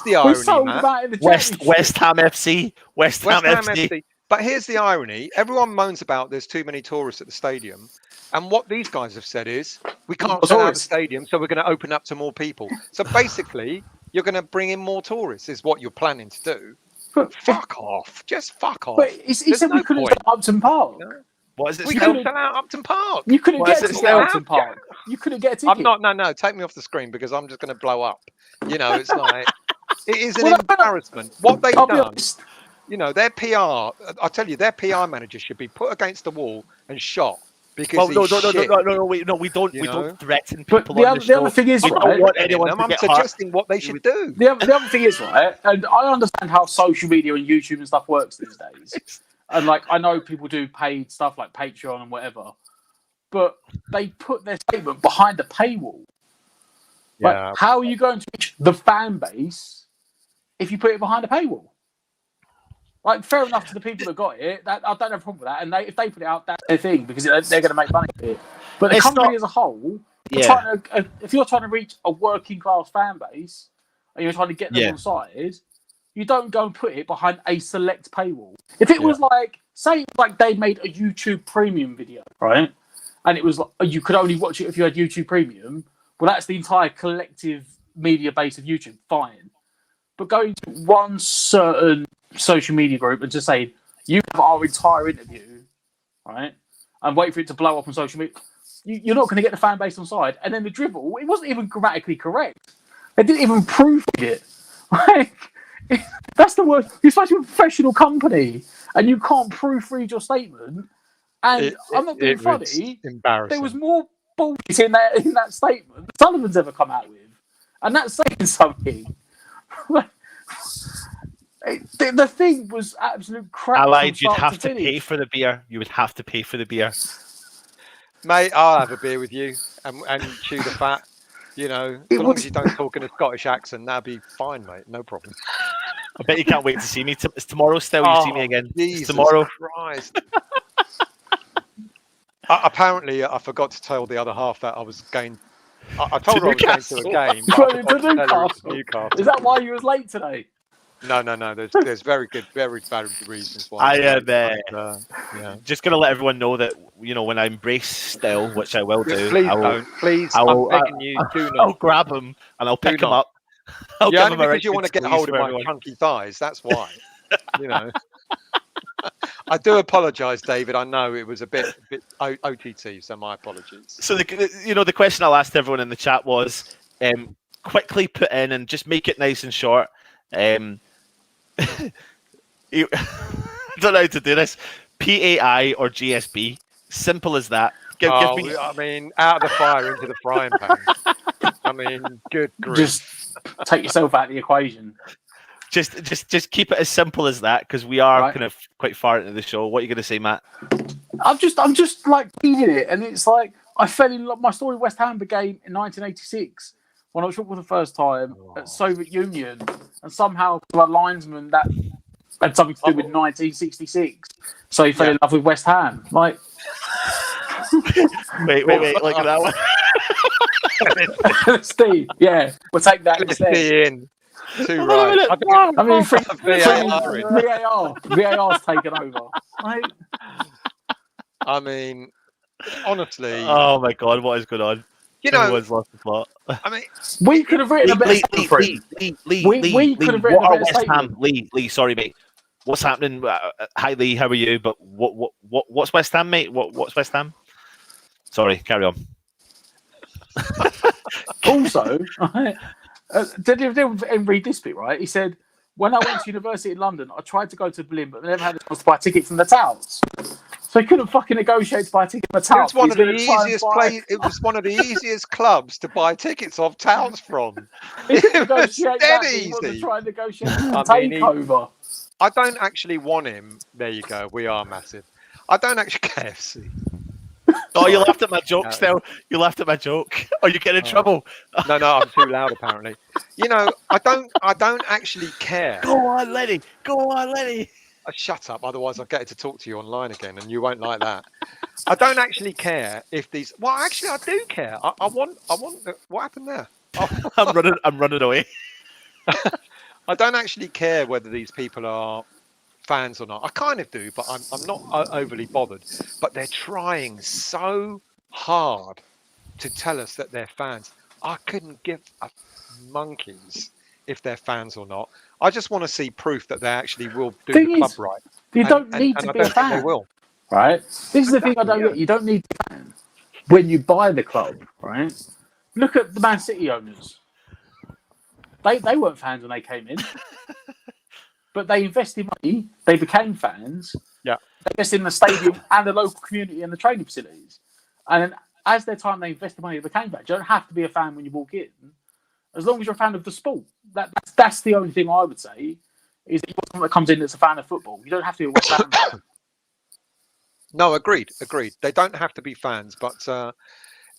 the irony, Matt. West Ham FC. West Ham FC. But here's the irony. Everyone moans about there's too many tourists at the stadium. And what these guys have said is, we can't sell out the stadium, so we're going to open up to more people. So basically, you're going to bring in more tourists, is what you're planning to do. But fuck off. Just fuck off. But he said we couldn't sell Upton Park. What is it? We couldn't sell out Upton Park. You couldn't get to Upton Park. You couldn't get a ticket. I'm not. No. Take me off the screen because I'm just going to blow up. It's like it is an embarrassment. What they've done. Their PR. I tell you, their PR manager should be put against the wall and shot. Because no, we don't threaten people. But the other thing is, I'm suggesting what they should do. The other thing is, right, and I understand how social media and YouTube and stuff works these days. And like, I know people do paid stuff like Patreon and whatever, but they put their statement behind the paywall. Yeah. Like, how are you going to reach the fan base if you put it behind a paywall? Like, fair enough to the people that got it. I don't have a problem with that. And if they put it out, that's their thing because they're going to make money with it. But the company as a whole, if you're trying to reach a working class fan base and you're trying to get them on side, you don't go and put it behind a select paywall. If it was like, say, like they made a YouTube Premium video, right? And it was like, you could only watch it if you had YouTube Premium. Well, that's the entire collective media base of YouTube. Fine. But going to one certain social media group and just say, you have our entire interview, right? And wait for it to blow up on social media. You're not going to get the fan base on side. And then the dribble, it wasn't even grammatically correct. They didn't even proof it. Like, that's the worst. You're supposed to be a professional company and you can't proofread your statement. And I'm not being funny. Embarrassing. There was more bullshit in that statement that Sullivan's ever come out with. And that's saying something. The thing was absolute crap. Allied, you'd have to pay for the beer. You would have to pay for the beer. Mate, I'll have a beer with you and chew the fat. As long as you don't talk in a Scottish accent, that'd be fine, mate. No problem. I bet you can't wait to see me. It's tomorrow still. You see me again. Jesus tomorrow. Christ. Apparently, I forgot to tell the other half that I was going. I told her I was going to a game. Newcastle. Is that why you was late today? No. There's very valid reasons why. Just gonna let everyone know that when I embrace Still, which I will do. Please don't. Please, I'm begging you. Do not. I'll grab him and I'll pick him up. Only because you want to get hold of my chunky thighs. That's why. You know. I do apologise, David. I know it was a bit OTT, so my apologies. So the question I'll ask everyone in the chat was, quickly put in and just make it nice and short. I don't know how to do this. PAI or GSB? Simple as that. Give me. I mean, out of the fire into the frying pan. I mean, good grief. Just take yourself out of the equation. Just keep it as simple as that, because we are kind of quite far into the show. What are you going to say, Matt? I'm just like reading it, and it's like I fell in love. My story West Ham began in 1986 when I was football for the first time at Soviet Union, and somehow a linesman that had something to do with 1966, so he fell in love with West Ham. Like, wait, look at that one. Steve, yeah, we'll take that instead. Too right. I mean, VAR's taken over. Right? I mean, honestly. Oh my God, what is going on? You know, everyone's lost the plot. I mean, we could have written a better statement. We could have written a better statement. Lee, sorry, mate. What's happening? Hi, Lee. How are you? But what's West Ham, mate? What's West Ham? Sorry, carry on. Also, did you read this bit, right? He said, when I went to university in London, I tried to go to Berlin, but I never had a chance to buy tickets from the Towels. So he couldn't fucking negotiate to buy a ticket from the Towels. It was one of the easiest clubs to buy tickets of Towels from. He couldn't negotiate that. Easy. He wanted to try and negotiate a takeover. I don't actually want him. There you go. We are massive. I don't actually KFC. Oh, you laughed at my joke, Still. You laughed at my joke. Oh, you get in trouble. No, I'm too loud apparently. You know, I don't actually care. Go on, Lenny. Shut up, otherwise I'll get to talk to you online again, and you won't like that. I don't actually care if these. Well, actually, I do care. I want. What happened there? I'm running away. I don't actually care whether these people are fans or not. I kind of do, but I'm not overly bothered. But they're trying so hard to tell us that they're fans. I couldn't give a monkeys if they're fans or not. I just want to see proof that they actually will do the club right. You don't need to be a fan. They will. Right? This is the thing I don't get. You don't need a fan when you buy the club, right? Look at the Man City owners. They weren't fans when they came in. But they invested money. They became fans. Yeah. They invested in the stadium and the local community and the training facilities. And then as their time they invested money, they became fans. You don't have to be a fan when you walk in. As long as you're a fan of the sport. That's the only thing I would say, is that you're someone that comes in that's a fan of football. You don't have to be a West Ham fan. No, agreed. They don't have to be fans, but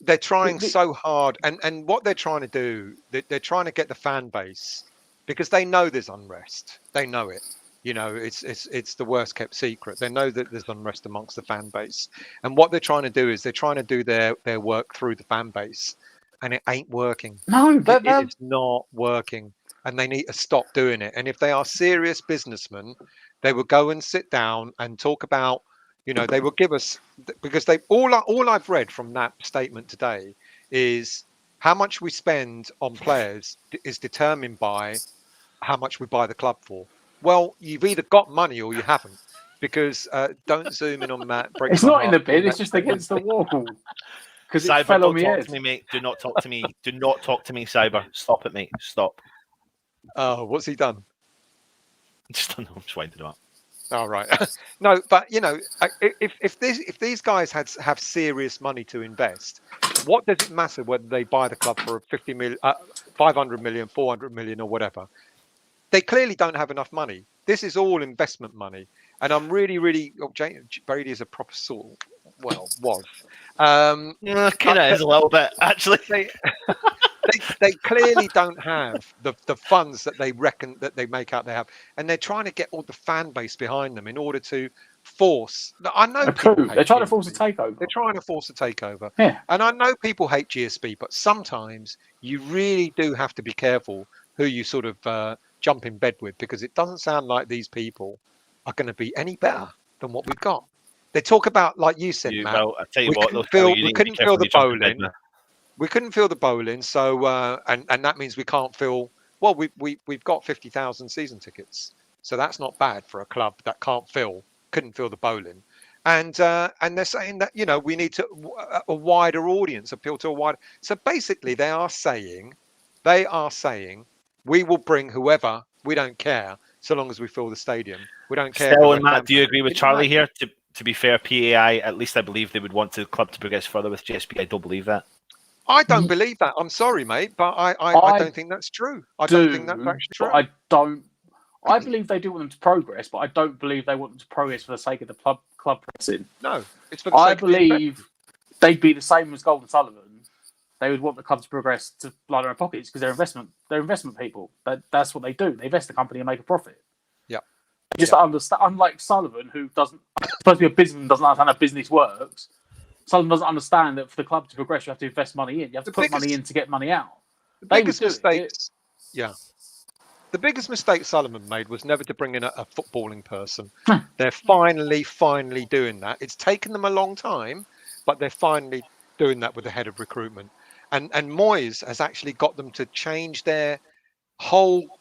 they're trying so hard. And what they're trying to do, they're trying to get the fan base, because they know there's unrest. They know it. You know, it's the worst kept secret. They know that there's unrest amongst the fan base. And what they're trying to do is they're trying to do their work through the fan base. And it ain't working. No, it's not working. And they need to stop doing it. And if they are serious businessmen, they will go and sit down and talk about, you know, they will give us, because they all I've read from that statement today is how much we spend on players is determined by how much we buy the club for. Well, you've either got money or you haven't, because don't zoom in on that. It's not in the bin, it's just against the wall. Because it fell on me head. To me, mate. Do not talk to me. Do not talk to me, Cyber. Stop it, mate. Stop. Oh, what's he done? Just don't know. I'm just winding him up. Oh, right. No, but you know, if these guys have serious money to invest, what does it matter whether they buy the club for 50 million, 500 million, 400 million, or whatever? They clearly don't have enough money. This is all investment money, and I'm really. Oh, Brady is a proper sort. Well, was. Kind of is a little bit, actually. They clearly don't have the funds that they reckon that they make out they have, and they're trying to get all the fan base behind them in order to force. I know they're trying to force a takeover. They're trying to force a takeover. Yeah. And I know people hate GSB, but sometimes you really do have to be careful who you sort of jump in bed with, because it doesn't sound like these people are going to be any better than what we've got. They talk about, like you said, Matt. Well, I tell you what, we couldn't fill the bowling. We couldn't fill the bowling, so and that means we can't fill. Well, we've got 50,000 season tickets. So that's not bad for a club that couldn't fill the Bowling. And they're saying that, you know, we need to a wider audience, appeal to a wider. So basically, they are saying, we will bring whoever, we don't care, so long as we fill the stadium. We don't care. Still, and Matt, do you agree with Charlie here? To be fair, PAI, at least I believe they would want the club to progress further with GSP. I don't believe that. I don't believe that. I'm sorry, mate, but I don't think that's true. I don't think that's actually true. I don't. I believe they do want them to progress, but I don't believe they want them to progress for the sake of the club progressing. No, it's for the sake I believe they'd be the same as Golden Sullivan. They would want the club to progress to line their own pockets because they're investment people. That's what they do. They invest the company and make a profit. Yeah. Just understand, unlike Sullivan, who doesn't supposed to be a businessman, doesn't understand how business works. Sullivan doesn't understand that for the club to progress, you have to invest money in. You have to put money in to get money out. The biggest mistakes. Yeah. The biggest mistake Sullivan made was never to bring in a footballing person. They're finally doing that. It's taken them a long time, but they're finally doing that with the head of recruitment. And Moyes has actually got them to change their whole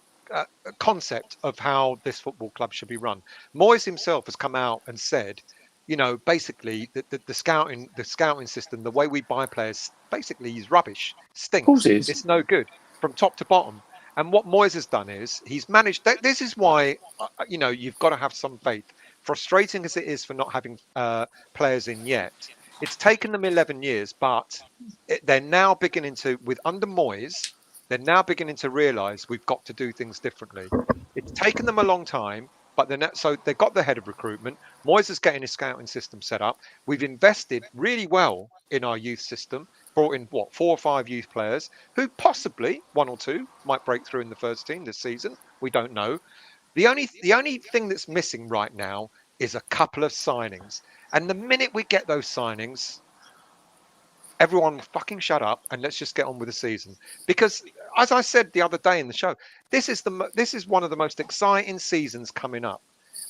concept of how this football club should be run. Moyes himself has come out and said, you know, basically the scouting system, the way we buy players, basically is rubbish, stinks. It's no good from top to bottom. And what Moyes has done is he's managed. This is why, you know, you've got to have some faith. Frustrating as it is for not having players in yet, it's taken them 11 years, but they're now beginning to, with under Moyes, they're now beginning to realise we've got to do things differently. It's taken them a long time, but so they've got the head of recruitment. Moyes is getting his scouting system set up. We've invested really well in our youth system. Brought in 4 or 5 youth players who possibly 1 or 2 might break through in the first team this season. We don't know. The only thing that's missing right now is a couple of signings. And the minute we get those signings, everyone fucking shut up and let's just get on with the season. Because as I said the other day in the show, this is one of the most exciting seasons coming up,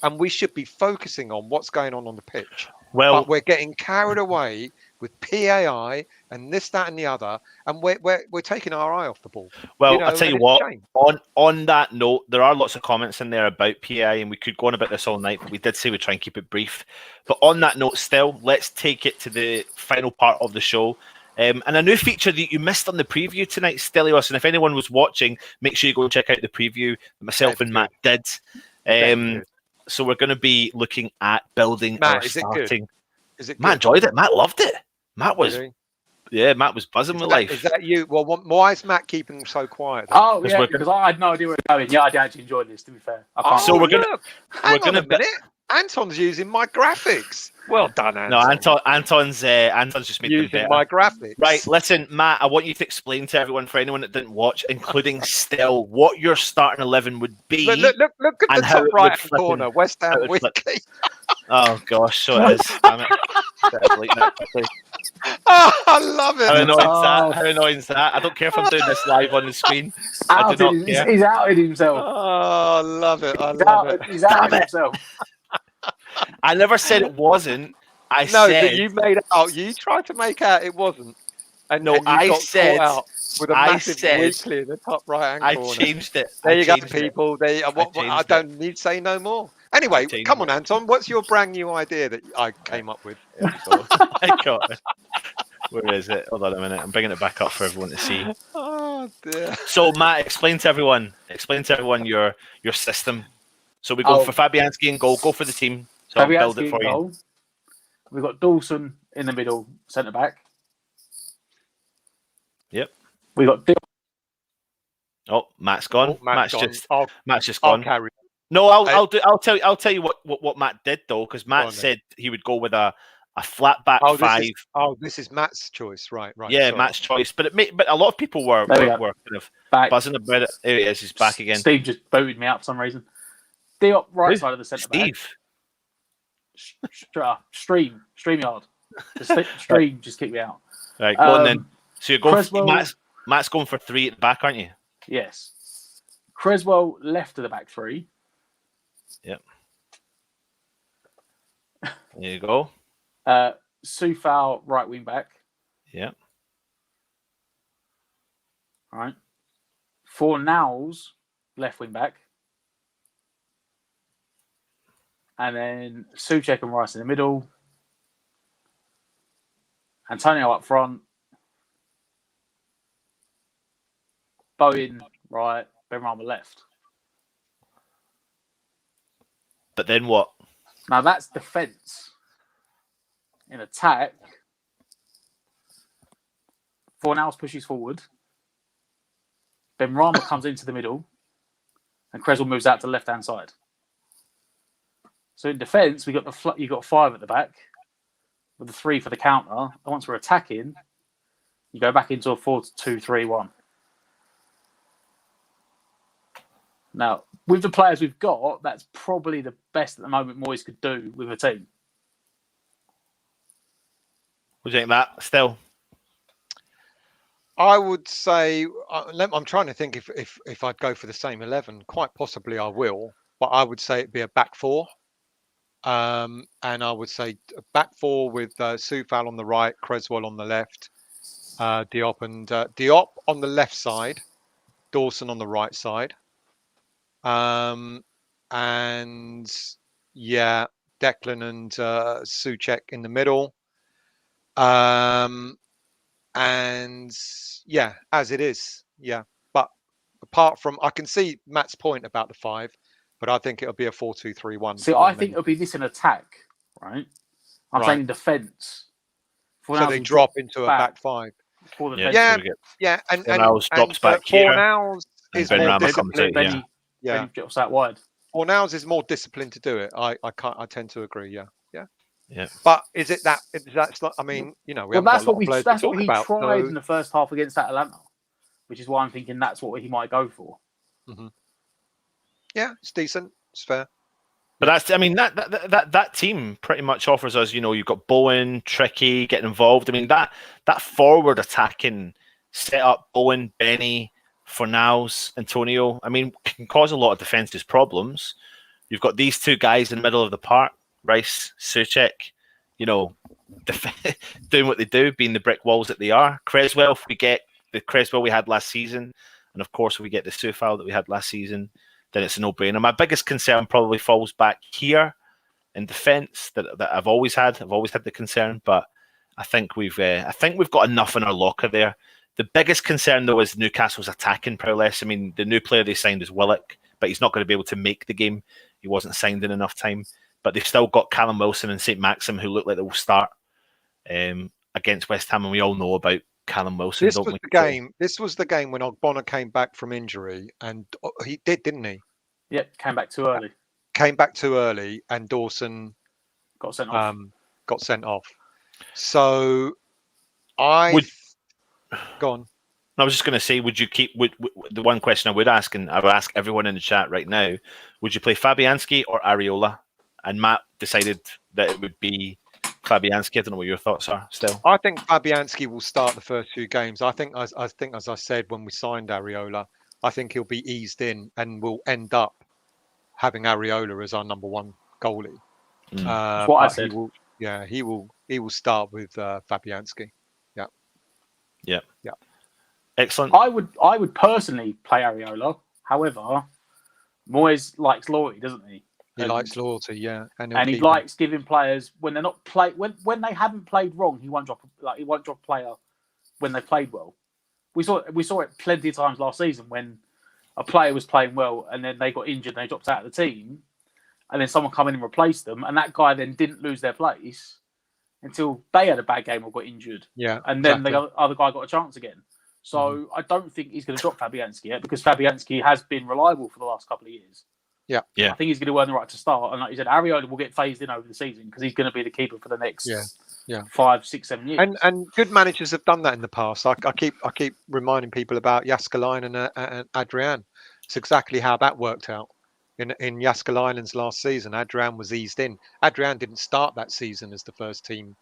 and we should be focusing on what's going on the pitch. Well, but we're getting carried away with PAI and this, that, and the other, and we're taking our eye off the ball. Well, I'll tell you what. On that note, there are lots of comments in there about PAI, and we could go on about this all night, but we did say we'd try and keep it brief. But on that note, still, let's take it to the final part of the show. And a new feature that you missed on the preview tonight, Stelios, and if anyone was watching, make sure you go and check out the preview that myself and Matt did. So we're going to be looking at building our starting. Is it Matt enjoyed it. Matt loved it. Matt was, Matt was buzzing with life. Is that you? Well, why is Matt keeping so quiet? Then? Oh, yeah, because I had no idea where we're going. Yeah, I did actually enjoy this, to be fair. So we're going to... Hang on a minute. Anton's using my graphics. Well done, Anton. No, Anton's just made them better. My graphics. Right, listen, Matt, I want you to explain to everyone, for anyone that didn't watch, including Still, what your starting 11 would be. Look at the top right corner, West Ham Weekly. Oh, gosh, so it is. Damn it. I love it. How annoying is that? I don't care if I'm doing this live on the screen. I do not care. He's outed himself. Oh, I love it. He's outed himself. I never said it wasn't. I said that you made out. You tried to make out it wasn't. And I said out with a massive weekly in the top right hand corner. I changed it. There you go, people. I don't need to say no more. Anyway, come on, Anton. What's your brand new idea that I came up with? I got it. Where is it? Hold on a minute. I'm bringing it back up for everyone to see. Oh dear. So Matt, explain to everyone your system. So we go for Fabianski in goal. Go for the team. So I'll build it for you. We've got Dawson in the middle, centre back. Yep. We got Oh, Matt's gone. Matt's just gone. I'll carry. No, I'll tell you what Matt did though, because Matt said he would go with a flat back 5. This is Matt's choice, right? Yeah, sorry. Matt's choice. But a lot of people were kind of buzzing about it. There he is. He's back again. Steve just booted me out for some reason. Diop, right side of the centre back. Steve. StreamYard. Stream just kicked me out. Right, go on then. So you're going Matt's going for 3 at the back, aren't you? Yes. Creswell left of the back 3. Yep. There you go. Soufal right wing back. Yep. All right. Fornals left wing back. and then Souček and Rice in the middle, Antonio up front, Bowen right, Benrahma left. But then what? Now that's defence. In attack, Fornals pushes forward, Benrahma comes into the middle, and Creswell moves out to the left-hand side. So in defence, you got 5 at the back, with the 3 for the counter. And once we're attacking, you go back into a 4-2-3-1. Now, with the players we've got, that's probably the best at the moment Moyes could do with a team. What do you think of that, still? I would say I'm trying to think if I'd go for the same 11. Quite possibly I will, but I would say it'd be a back 4. And I would say a back 4 with Soufal on the right, Creswell on the left, Diop on the left side, Dawson on the right side. And yeah, Declan and Souček in the middle. And yeah, as it is, yeah. But apart from, I can see Matt's point about the 5, but I think it'll be a 4-2-3-1. See, I think it'll be this in attack, right? I'm saying in defence. So they drop into a back 5. Yeah. And drops back here. Fornals is more disciplined. Yeah, drops out wide. Fornals is more disciplined to do it. I tend to agree. Yeah. Yeah. But is it that? That's not. I mean, that's what he tried in the first half against Atalanta, which is why I'm thinking that's what he might go for. Mm-hmm. Yeah, it's decent. It's fair. But that team pretty much offers us. You've got Bowen, Tricky getting involved. I mean that forward attacking setup, Bowen, Benny, Fornals, Antonio. I mean, can cause a lot of defensive problems. You've got these 2 guys in the middle of the park. Rice, Souček, doing what they do, being the brick walls that they are. Creswell, if we get the Creswell we had last season, and of course if we get the Soufal that we had last season, then it's a no-brainer. My biggest concern probably falls back here in defence that I've always had. I've always had the concern, but I think we've got enough in our locker there. The biggest concern though is Newcastle's attacking prowess. I mean, the new player they signed is Willock, but he's not going to be able to make the game. He wasn't signed in enough time. But they've still got Callum Wilson and St. Maxim who look like they will start against West Ham, and we all know about Callum Wilson. This was the game when Ogbonna came back from injury, and he did, didn't he? Yep, came back too early. And Dawson got sent off. So go on. I was just going to say, would you keep? The one question I would ask, and I would ask everyone in the chat right now: would you play Fabianski or Areola? And Matt decided that it would be Fabianski. I don't know what your thoughts are still. I think Fabianski will start the first 2 games. I think, as I said when we signed Areola, I think he'll be eased in and we'll end up having Areola as our number 1 goalie. That's what I said. He will start with Fabianski. Yeah. Excellent. I would personally play Areola. However, Moyes likes loyalty, doesn't he? He likes loyalty, yeah, and he likes giving players when they're not when they haven't played wrong. He won't drop a player when they played well. We saw it plenty of times last season when a player was playing well and then they got injured and they dropped out of the team, and then someone come in and replaced them, and that guy then didn't lose their place until they had a bad game or got injured. Yeah, and then the other guy got a chance again. So I don't think he's going to drop Fabianski yet because Fabianski has been reliable for the last couple of years. Yeah. I think he's going to earn the right to start. And like you said, Areola will get phased in over the season because he's going to be the keeper for the next 5, 6, 7 years. And good managers have done that in the past. I keep reminding people about Jääskeläinen and Adrian. It's exactly how that worked out. In Jääskeläinen's last season, Adrian was eased in. Adrian didn't start that season as the first team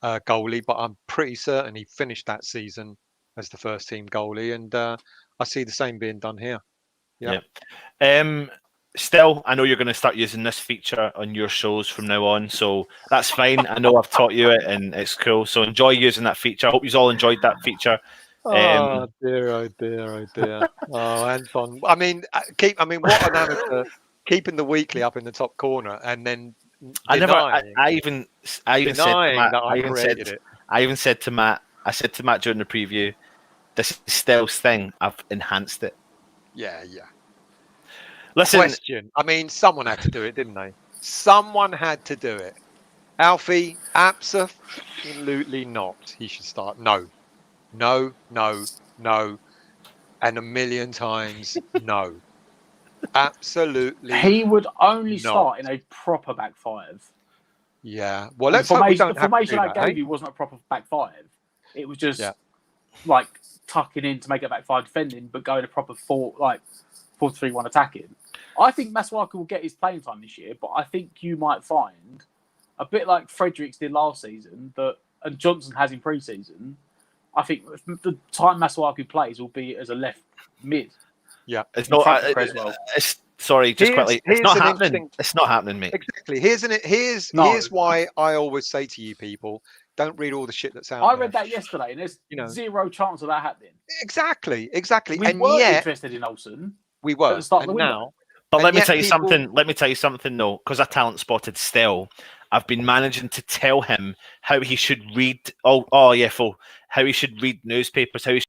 goalie, but I'm pretty certain he finished that season as the first team goalie. And I see the same being done here. Yeah. Still, I know you're going to start using this feature on your shows from now on, so that's fine. I know I've taught you it, and it's cool. So enjoy using that feature. I hope you all enjoyed that feature. Oh dear. Oh, Anton. I mean, what an amateur! keeping the weekly up in the top corner, and then I denying, even said to denying Matt, that I created it. I even said to Matt, I said to Matt during the preview, this is Stell's thing. I've enhanced it. Yeah. Listen, Question. I mean, someone had to do it, didn't they? Someone had to do it. Alfie, absolutely not. He should start. No, and a million times no. Absolutely. He would only not. start in a proper back five. Yeah. Well, And let's hope we don't the have to do formation I that. gave Eh? you wasn't a proper back five. It was just Yeah. like tucking in to make a back five defending, but going a proper 4-3-1 attacking. I think Masuaku will get his playing time this year, but I think you might find a bit like Fredericks did last season and Johnson has in pre-season. I think the time Masuaku plays will be as a left mid. Yeah. it's not. Creswell. Sorry, just quickly. It's not an happening. interesting- It's not happening, mate. Exactly. Here's why I always say to you people, don't read all the shit that's out I there. read that yesterday, and there's zero chance of that happening. Exactly. We And were yet interested in Olsen. we were. at the start of And the window. now, But and let me yet tell you people- something. Let me tell you something, though, because I talent spotted Stell. I've been managing to tell him how he should read. How he should read newspapers. How he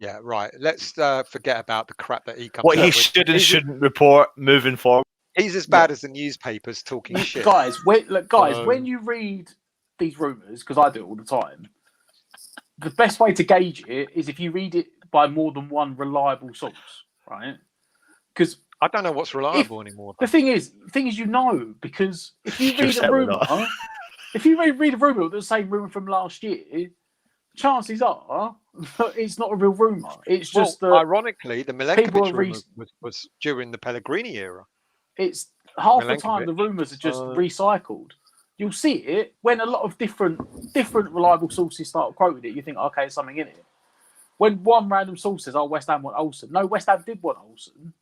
yeah, right. Let's forget about the crap that he comes what out he with. should and He's- shouldn't report moving forward. He's as bad as the newspapers talking shit. Guys, when you read these rumours, because I do it all the time, the best way to gauge it is if you read it by more than one reliable source, right? Because I don't know what's reliable anymore. the thing is, because if you You're read a certainly rumour, not. if you read a rumour that's the same rumour from last year, chances are it's not a real rumour. It's just that ironically, the people Milenkovic are rumour was during the Pellegrini era. it's half the Milenkovic. time the rumours are just recycled. You'll see it when a lot of different reliable sources start quoting it. You think, okay, there's something in it. When one random source says, "Oh, West Ham want Olsen," no, West Ham did want Olsen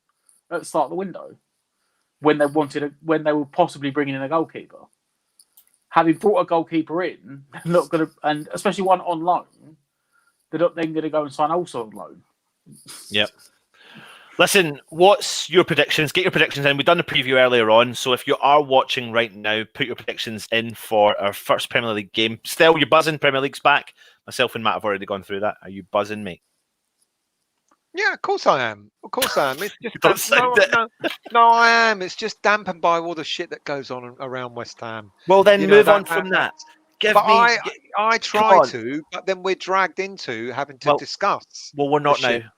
at the start of the window when they were possibly bringing in a goalkeeper. Having brought a goalkeeper in, they're not going to, and especially one on loan, they're not then going to go and sign Olsen on loan. Yep. Listen, what's your predictions? Get your predictions in. We've done the preview earlier on, so if you are watching right now, put your predictions in for our first Premier League game. Still, you're buzzing. Premier League's back. Myself and Matt have already gone through that. Are you buzzing, mate? Yeah, of course I am. Of course I am. It's just Don't sound it. no, I am. It's just dampened by all the shit that goes on around West Ham. Well, then You know, move on that- from that. Give But me. I Come try on. to, but then we're dragged into having to Well, discuss. Well, we're not the shit. now.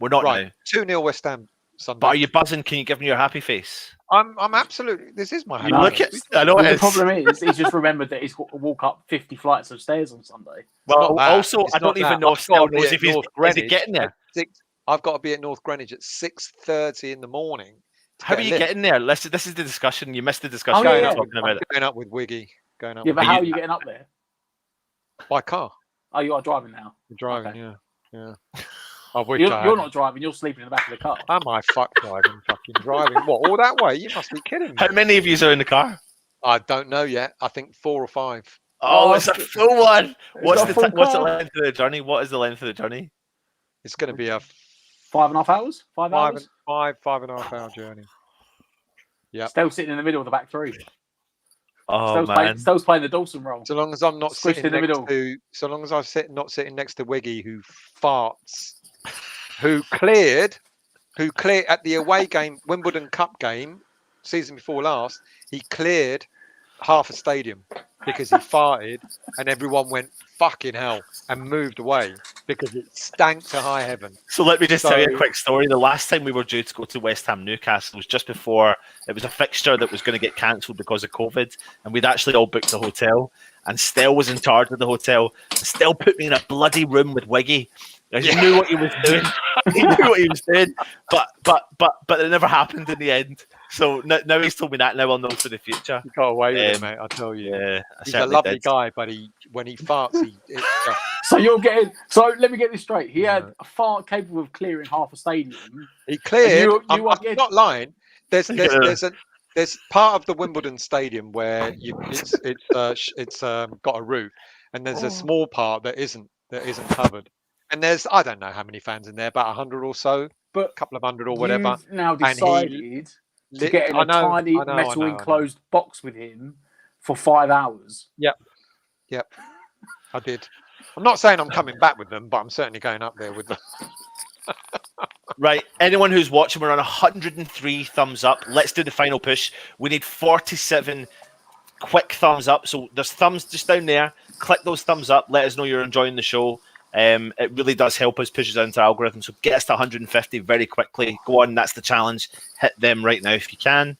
We're not Right, now. 2-0 West Ham Sunday. But are you buzzing? Can you give me your happy face? I'm absolutely. This is my. You happy look face. at. I know Well, it the is. problem is, he's just remembered that he's got to walk up 50 flights of stairs on Sunday. Well, not that. also, It's I don't not even that. know if I've Still got to be knows at if he's North is he Greenwich getting there. at 6. I've got to be at North Greenwich at 6:30 in the morning. to How are get a you lift. getting there? Listen, this is the discussion. You missed the discussion. Oh, we yeah, were yeah. talking about it. Going up with Wiggy. Going up Yeah, with but But how you- are you getting up there? by car. Oh, you are driving now. Driving. Okay. Yeah. I wish You're I not hadn't. driving. You're sleeping in the back of the car. Am I fucking driving? What, all that way? You must be kidding me. How many of you are in the car? I don't know yet. I think 4 or 5. Oh, Oh, it's a full one. What's a the full what's the car. length of the journey? What is the length of the journey? It's going to be a 5.5 hours? 5 hours? 5.5 hour journey. Yep. Still sitting in the middle of the back three. Oh man. Still's playing the Dawson role. So long as I'm not Squished sitting in the next middle. to, so long as I'm not sitting next to Wiggy, who farts, who cleared at the away game, Wimbledon Cup game, season before last, he cleared half a stadium because he farted, and everyone went fucking hell and moved away because it stank to high heaven. So let me just tell you So- a quick story. The last time we were due to go to West Ham Newcastle was just before it was a fixture that was going to get cancelled because of COVID, and we'd actually all booked a hotel. And Stell was in charge of the hotel. Stell put me in a bloody room with Wiggy. He knew what he was doing. He knew what he was doing, but it never happened in the end. So now he's told me that. Now I'll know for the future. You got away with it, Um, mate. I tell you. Yeah, I He's a certainly lovely did. guy, but when he farts, So you're getting. So let me get this straight. He had a fart capable of clearing half a stadium. he cleared. You I'm are getting- not lying. There's Yeah. there's part of the Wimbledon Stadium where it's got a roof, and there's Oh. a small part that isn't covered. And there's, I don't know how many fans in there, about 100 or so, But a couple of hundred or whatever. You've now And he- decided to get in a tiny metal enclosed box with him for 5 hours. Yep, I did. I'm not saying I'm coming back with them, but I'm certainly going up there with them. Right. Anyone who's watching, we're on 103 thumbs up. Let's do the final push. We need 47 quick thumbs up. So there's thumbs just down there. Click those thumbs up. Let us know you're enjoying the show. It really does help us push us into our algorithm. So get us to 150 very quickly. Go on. That's the challenge. Hit them right now if you can.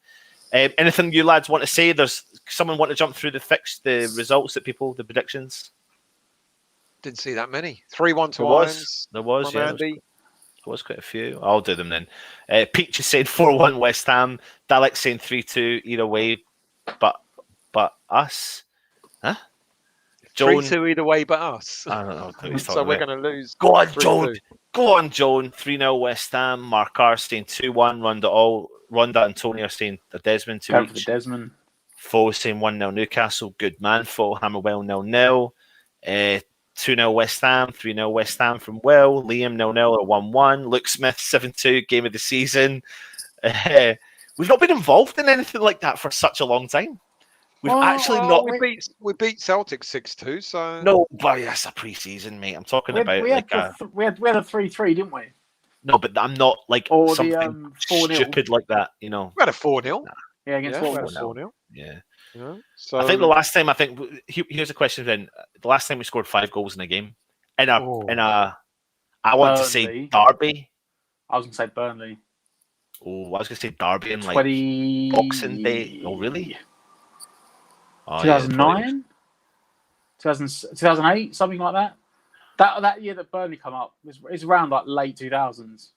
Anything you lads want to say? There's someone want to jump through the results that people, the predictions. Didn't see that many. 3-1 to Irons. There was, yeah. Andy. There was quite a few. I'll do them then. Peach is saying 4-1 West Ham. Dalek saying 3-2 either way, but us. Huh? Joan, 3-2 either way, but us. I don't know. So we're going to lose. Go on, Joan. Go on, Joan. 3-0 West Ham. Mark R saying 2-1. Ronda and Tony are saying a Desmond. Go for the Desmond. Foe saying 1-0 Newcastle. Good man. Foe. Hammerwell 0-0. 2-0 West Ham, 3-0 West Ham from Will. Liam 0-0 or 1-1. Luke Smith 7-2 game of the season. We've not been involved in anything like that for such a long time. We've actually not. We beat Celtic 6-2. So no, but that's a pre-season, mate. I'm talking about we had a 3-3, didn't we? No, but I'm not like or something stupid like that. You know, we had a 4-0. Yeah, against 4-0. Yeah. Yeah. So I think the last time here's a question then. The last time we scored 5 goals in a game in a I want to say Derby. I was gonna say Burnley. Oh, I was gonna say Derby in like 20... Boxing Day. Oh really? 2009? 2008, something like that. That year that Burnley come up was around like late 2000s.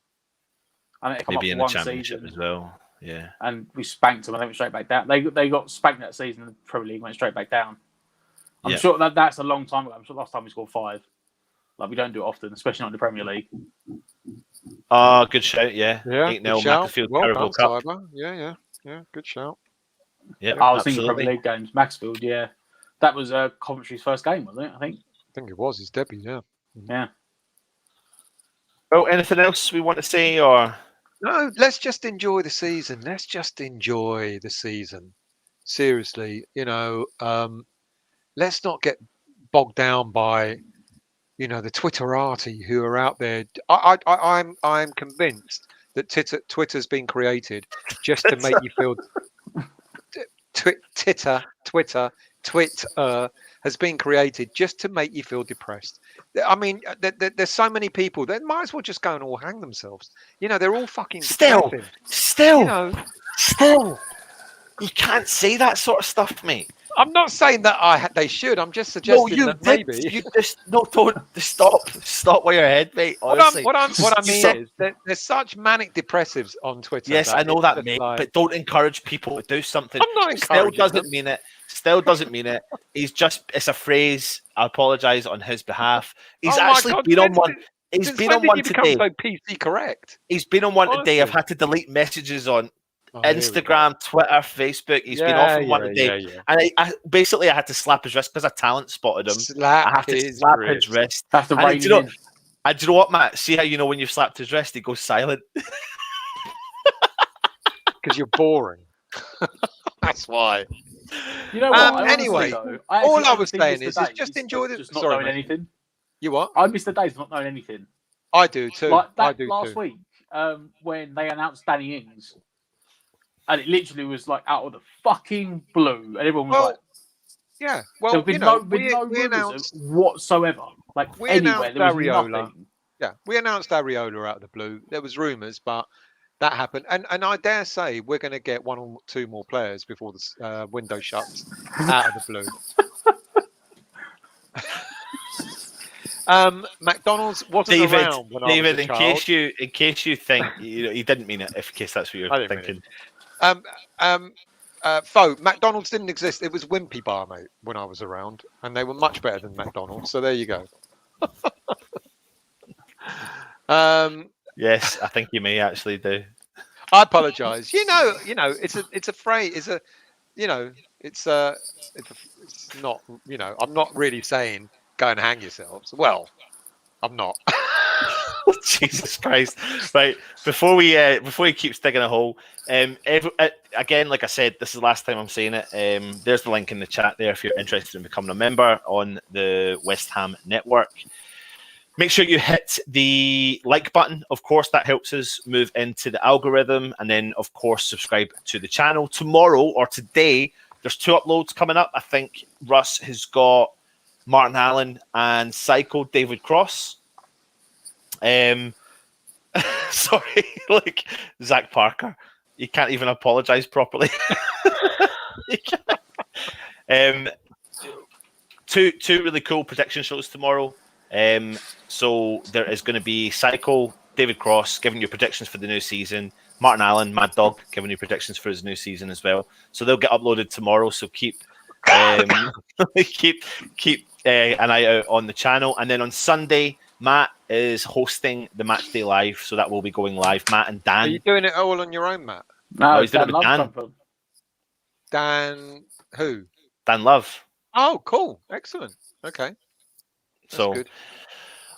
And it come maybe up in for the championship season as well. Yeah. And we spanked them and they went straight back down. They got spanked that season and the Premier League went straight back down. I'm sure that's a long time ago. I'm sure last time we scored 5. Like we don't do it often, especially not in the Premier League. Oh, good shout, yeah. 8-0 Macclesfield Carabao Cup. Yeah, good shout. Yeah, I was thinking Premier League games. Macclesfield, yeah. That was Coventry's first game, wasn't it? I think it was his debut, yeah. Yeah. Well, anything else we want to say or no, let's just enjoy the season. Seriously, let's not get bogged down by, the Twitterati who are out there. I'm convinced that Twitter's been created just to make you feel. Twitter has been created just to make you feel depressed. I mean, there's so many people that might as well just go and all hang themselves. They're all fucking still. You can't say that sort of stuff, mate. I'm not saying that they should. I'm just suggesting that maybe you just don't stop with your head, mate. Honestly. What I mean is that there's such manic depressives on Twitter. Yes, I know that, mate. But don't encourage people to do something. I'm not encouraging. Still doesn't mean it. It's a phrase. I apologise on his behalf. He's actually been on one. He's been on one today. So PC correct. He's been on one today. I've had to delete messages on Instagram, Twitter, Facebook. He's been off on one today, and I basically had to slap his wrist because I talent spotted him. I have to slap his wrist. Have to and do you know what, Matt? See how when you've slapped his wrist, he goes silent because you're boring. That's why. You know what? Anyway, all I was saying is just enjoy the. Just not knowing anything. You what? I miss the days of not knowing anything. I do too. Like that I do last week when they announced Danny Ings, and it literally was like out of the fucking blue, and everyone was like, "Yeah, well, there've been no rumours whatsoever. Like we anywhere, there was nothing." Yeah, we announced Areola out of the blue. There was rumours, but that happened, and I dare say we're going to get 1 or 2 more players before the window shuts out of the blue. McDonald's wasn't around when I was a child. in case you think he didn't mean it. In case that's what you're thinking. McDonald's didn't exist. It was Wimpy Bar, mate, when I was around, and they were much better than McDonald's. So there you go. Yes, I think you may actually do. I apologise. It's a phrase. It's not. I'm not really saying go and hang yourselves. Well, I'm not. Jesus Christ! Right, before we keep digging a hole, again, like I said, this is the last time I'm saying it. There's the link in the chat there if you're interested in becoming a member on the West Ham Network. Make sure you hit the like button. Of course, that helps us move into the algorithm, and then of course subscribe to the channel. Tomorrow or today, there's 2 uploads coming up. I think Russ has got Martin Allen and Psycho David Cross. Sorry, like Zach Parker, you can't even apologize properly. Two really cool prediction shows tomorrow. So there is going to be Psycho David Cross giving you predictions for the new season, Martin Allen, Mad Dog, giving you predictions for his new season as well. So they'll get uploaded tomorrow. So keep keep an eye out on the channel. And then on Sunday, Matt is hosting the Matchday Live, so that will be going live. Matt and Dan. Are you doing it all on your own, Matt? No, he's doing it with Dan. Dan who? Dan Love. Oh, cool. Excellent. Okay. That's So good.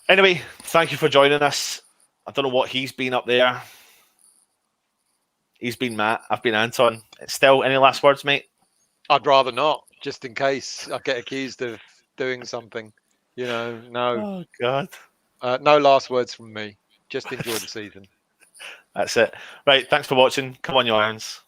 Anyway, thank you for joining us. I don't know what he's been up there. He's been Matt. I've been Anton. Still, any last words, mate? I'd rather not, just in case I get accused of doing something. You know, no. Oh, God. No last words from me. Just enjoy the season. That's it. Right, thanks for watching. Come on, you Irons.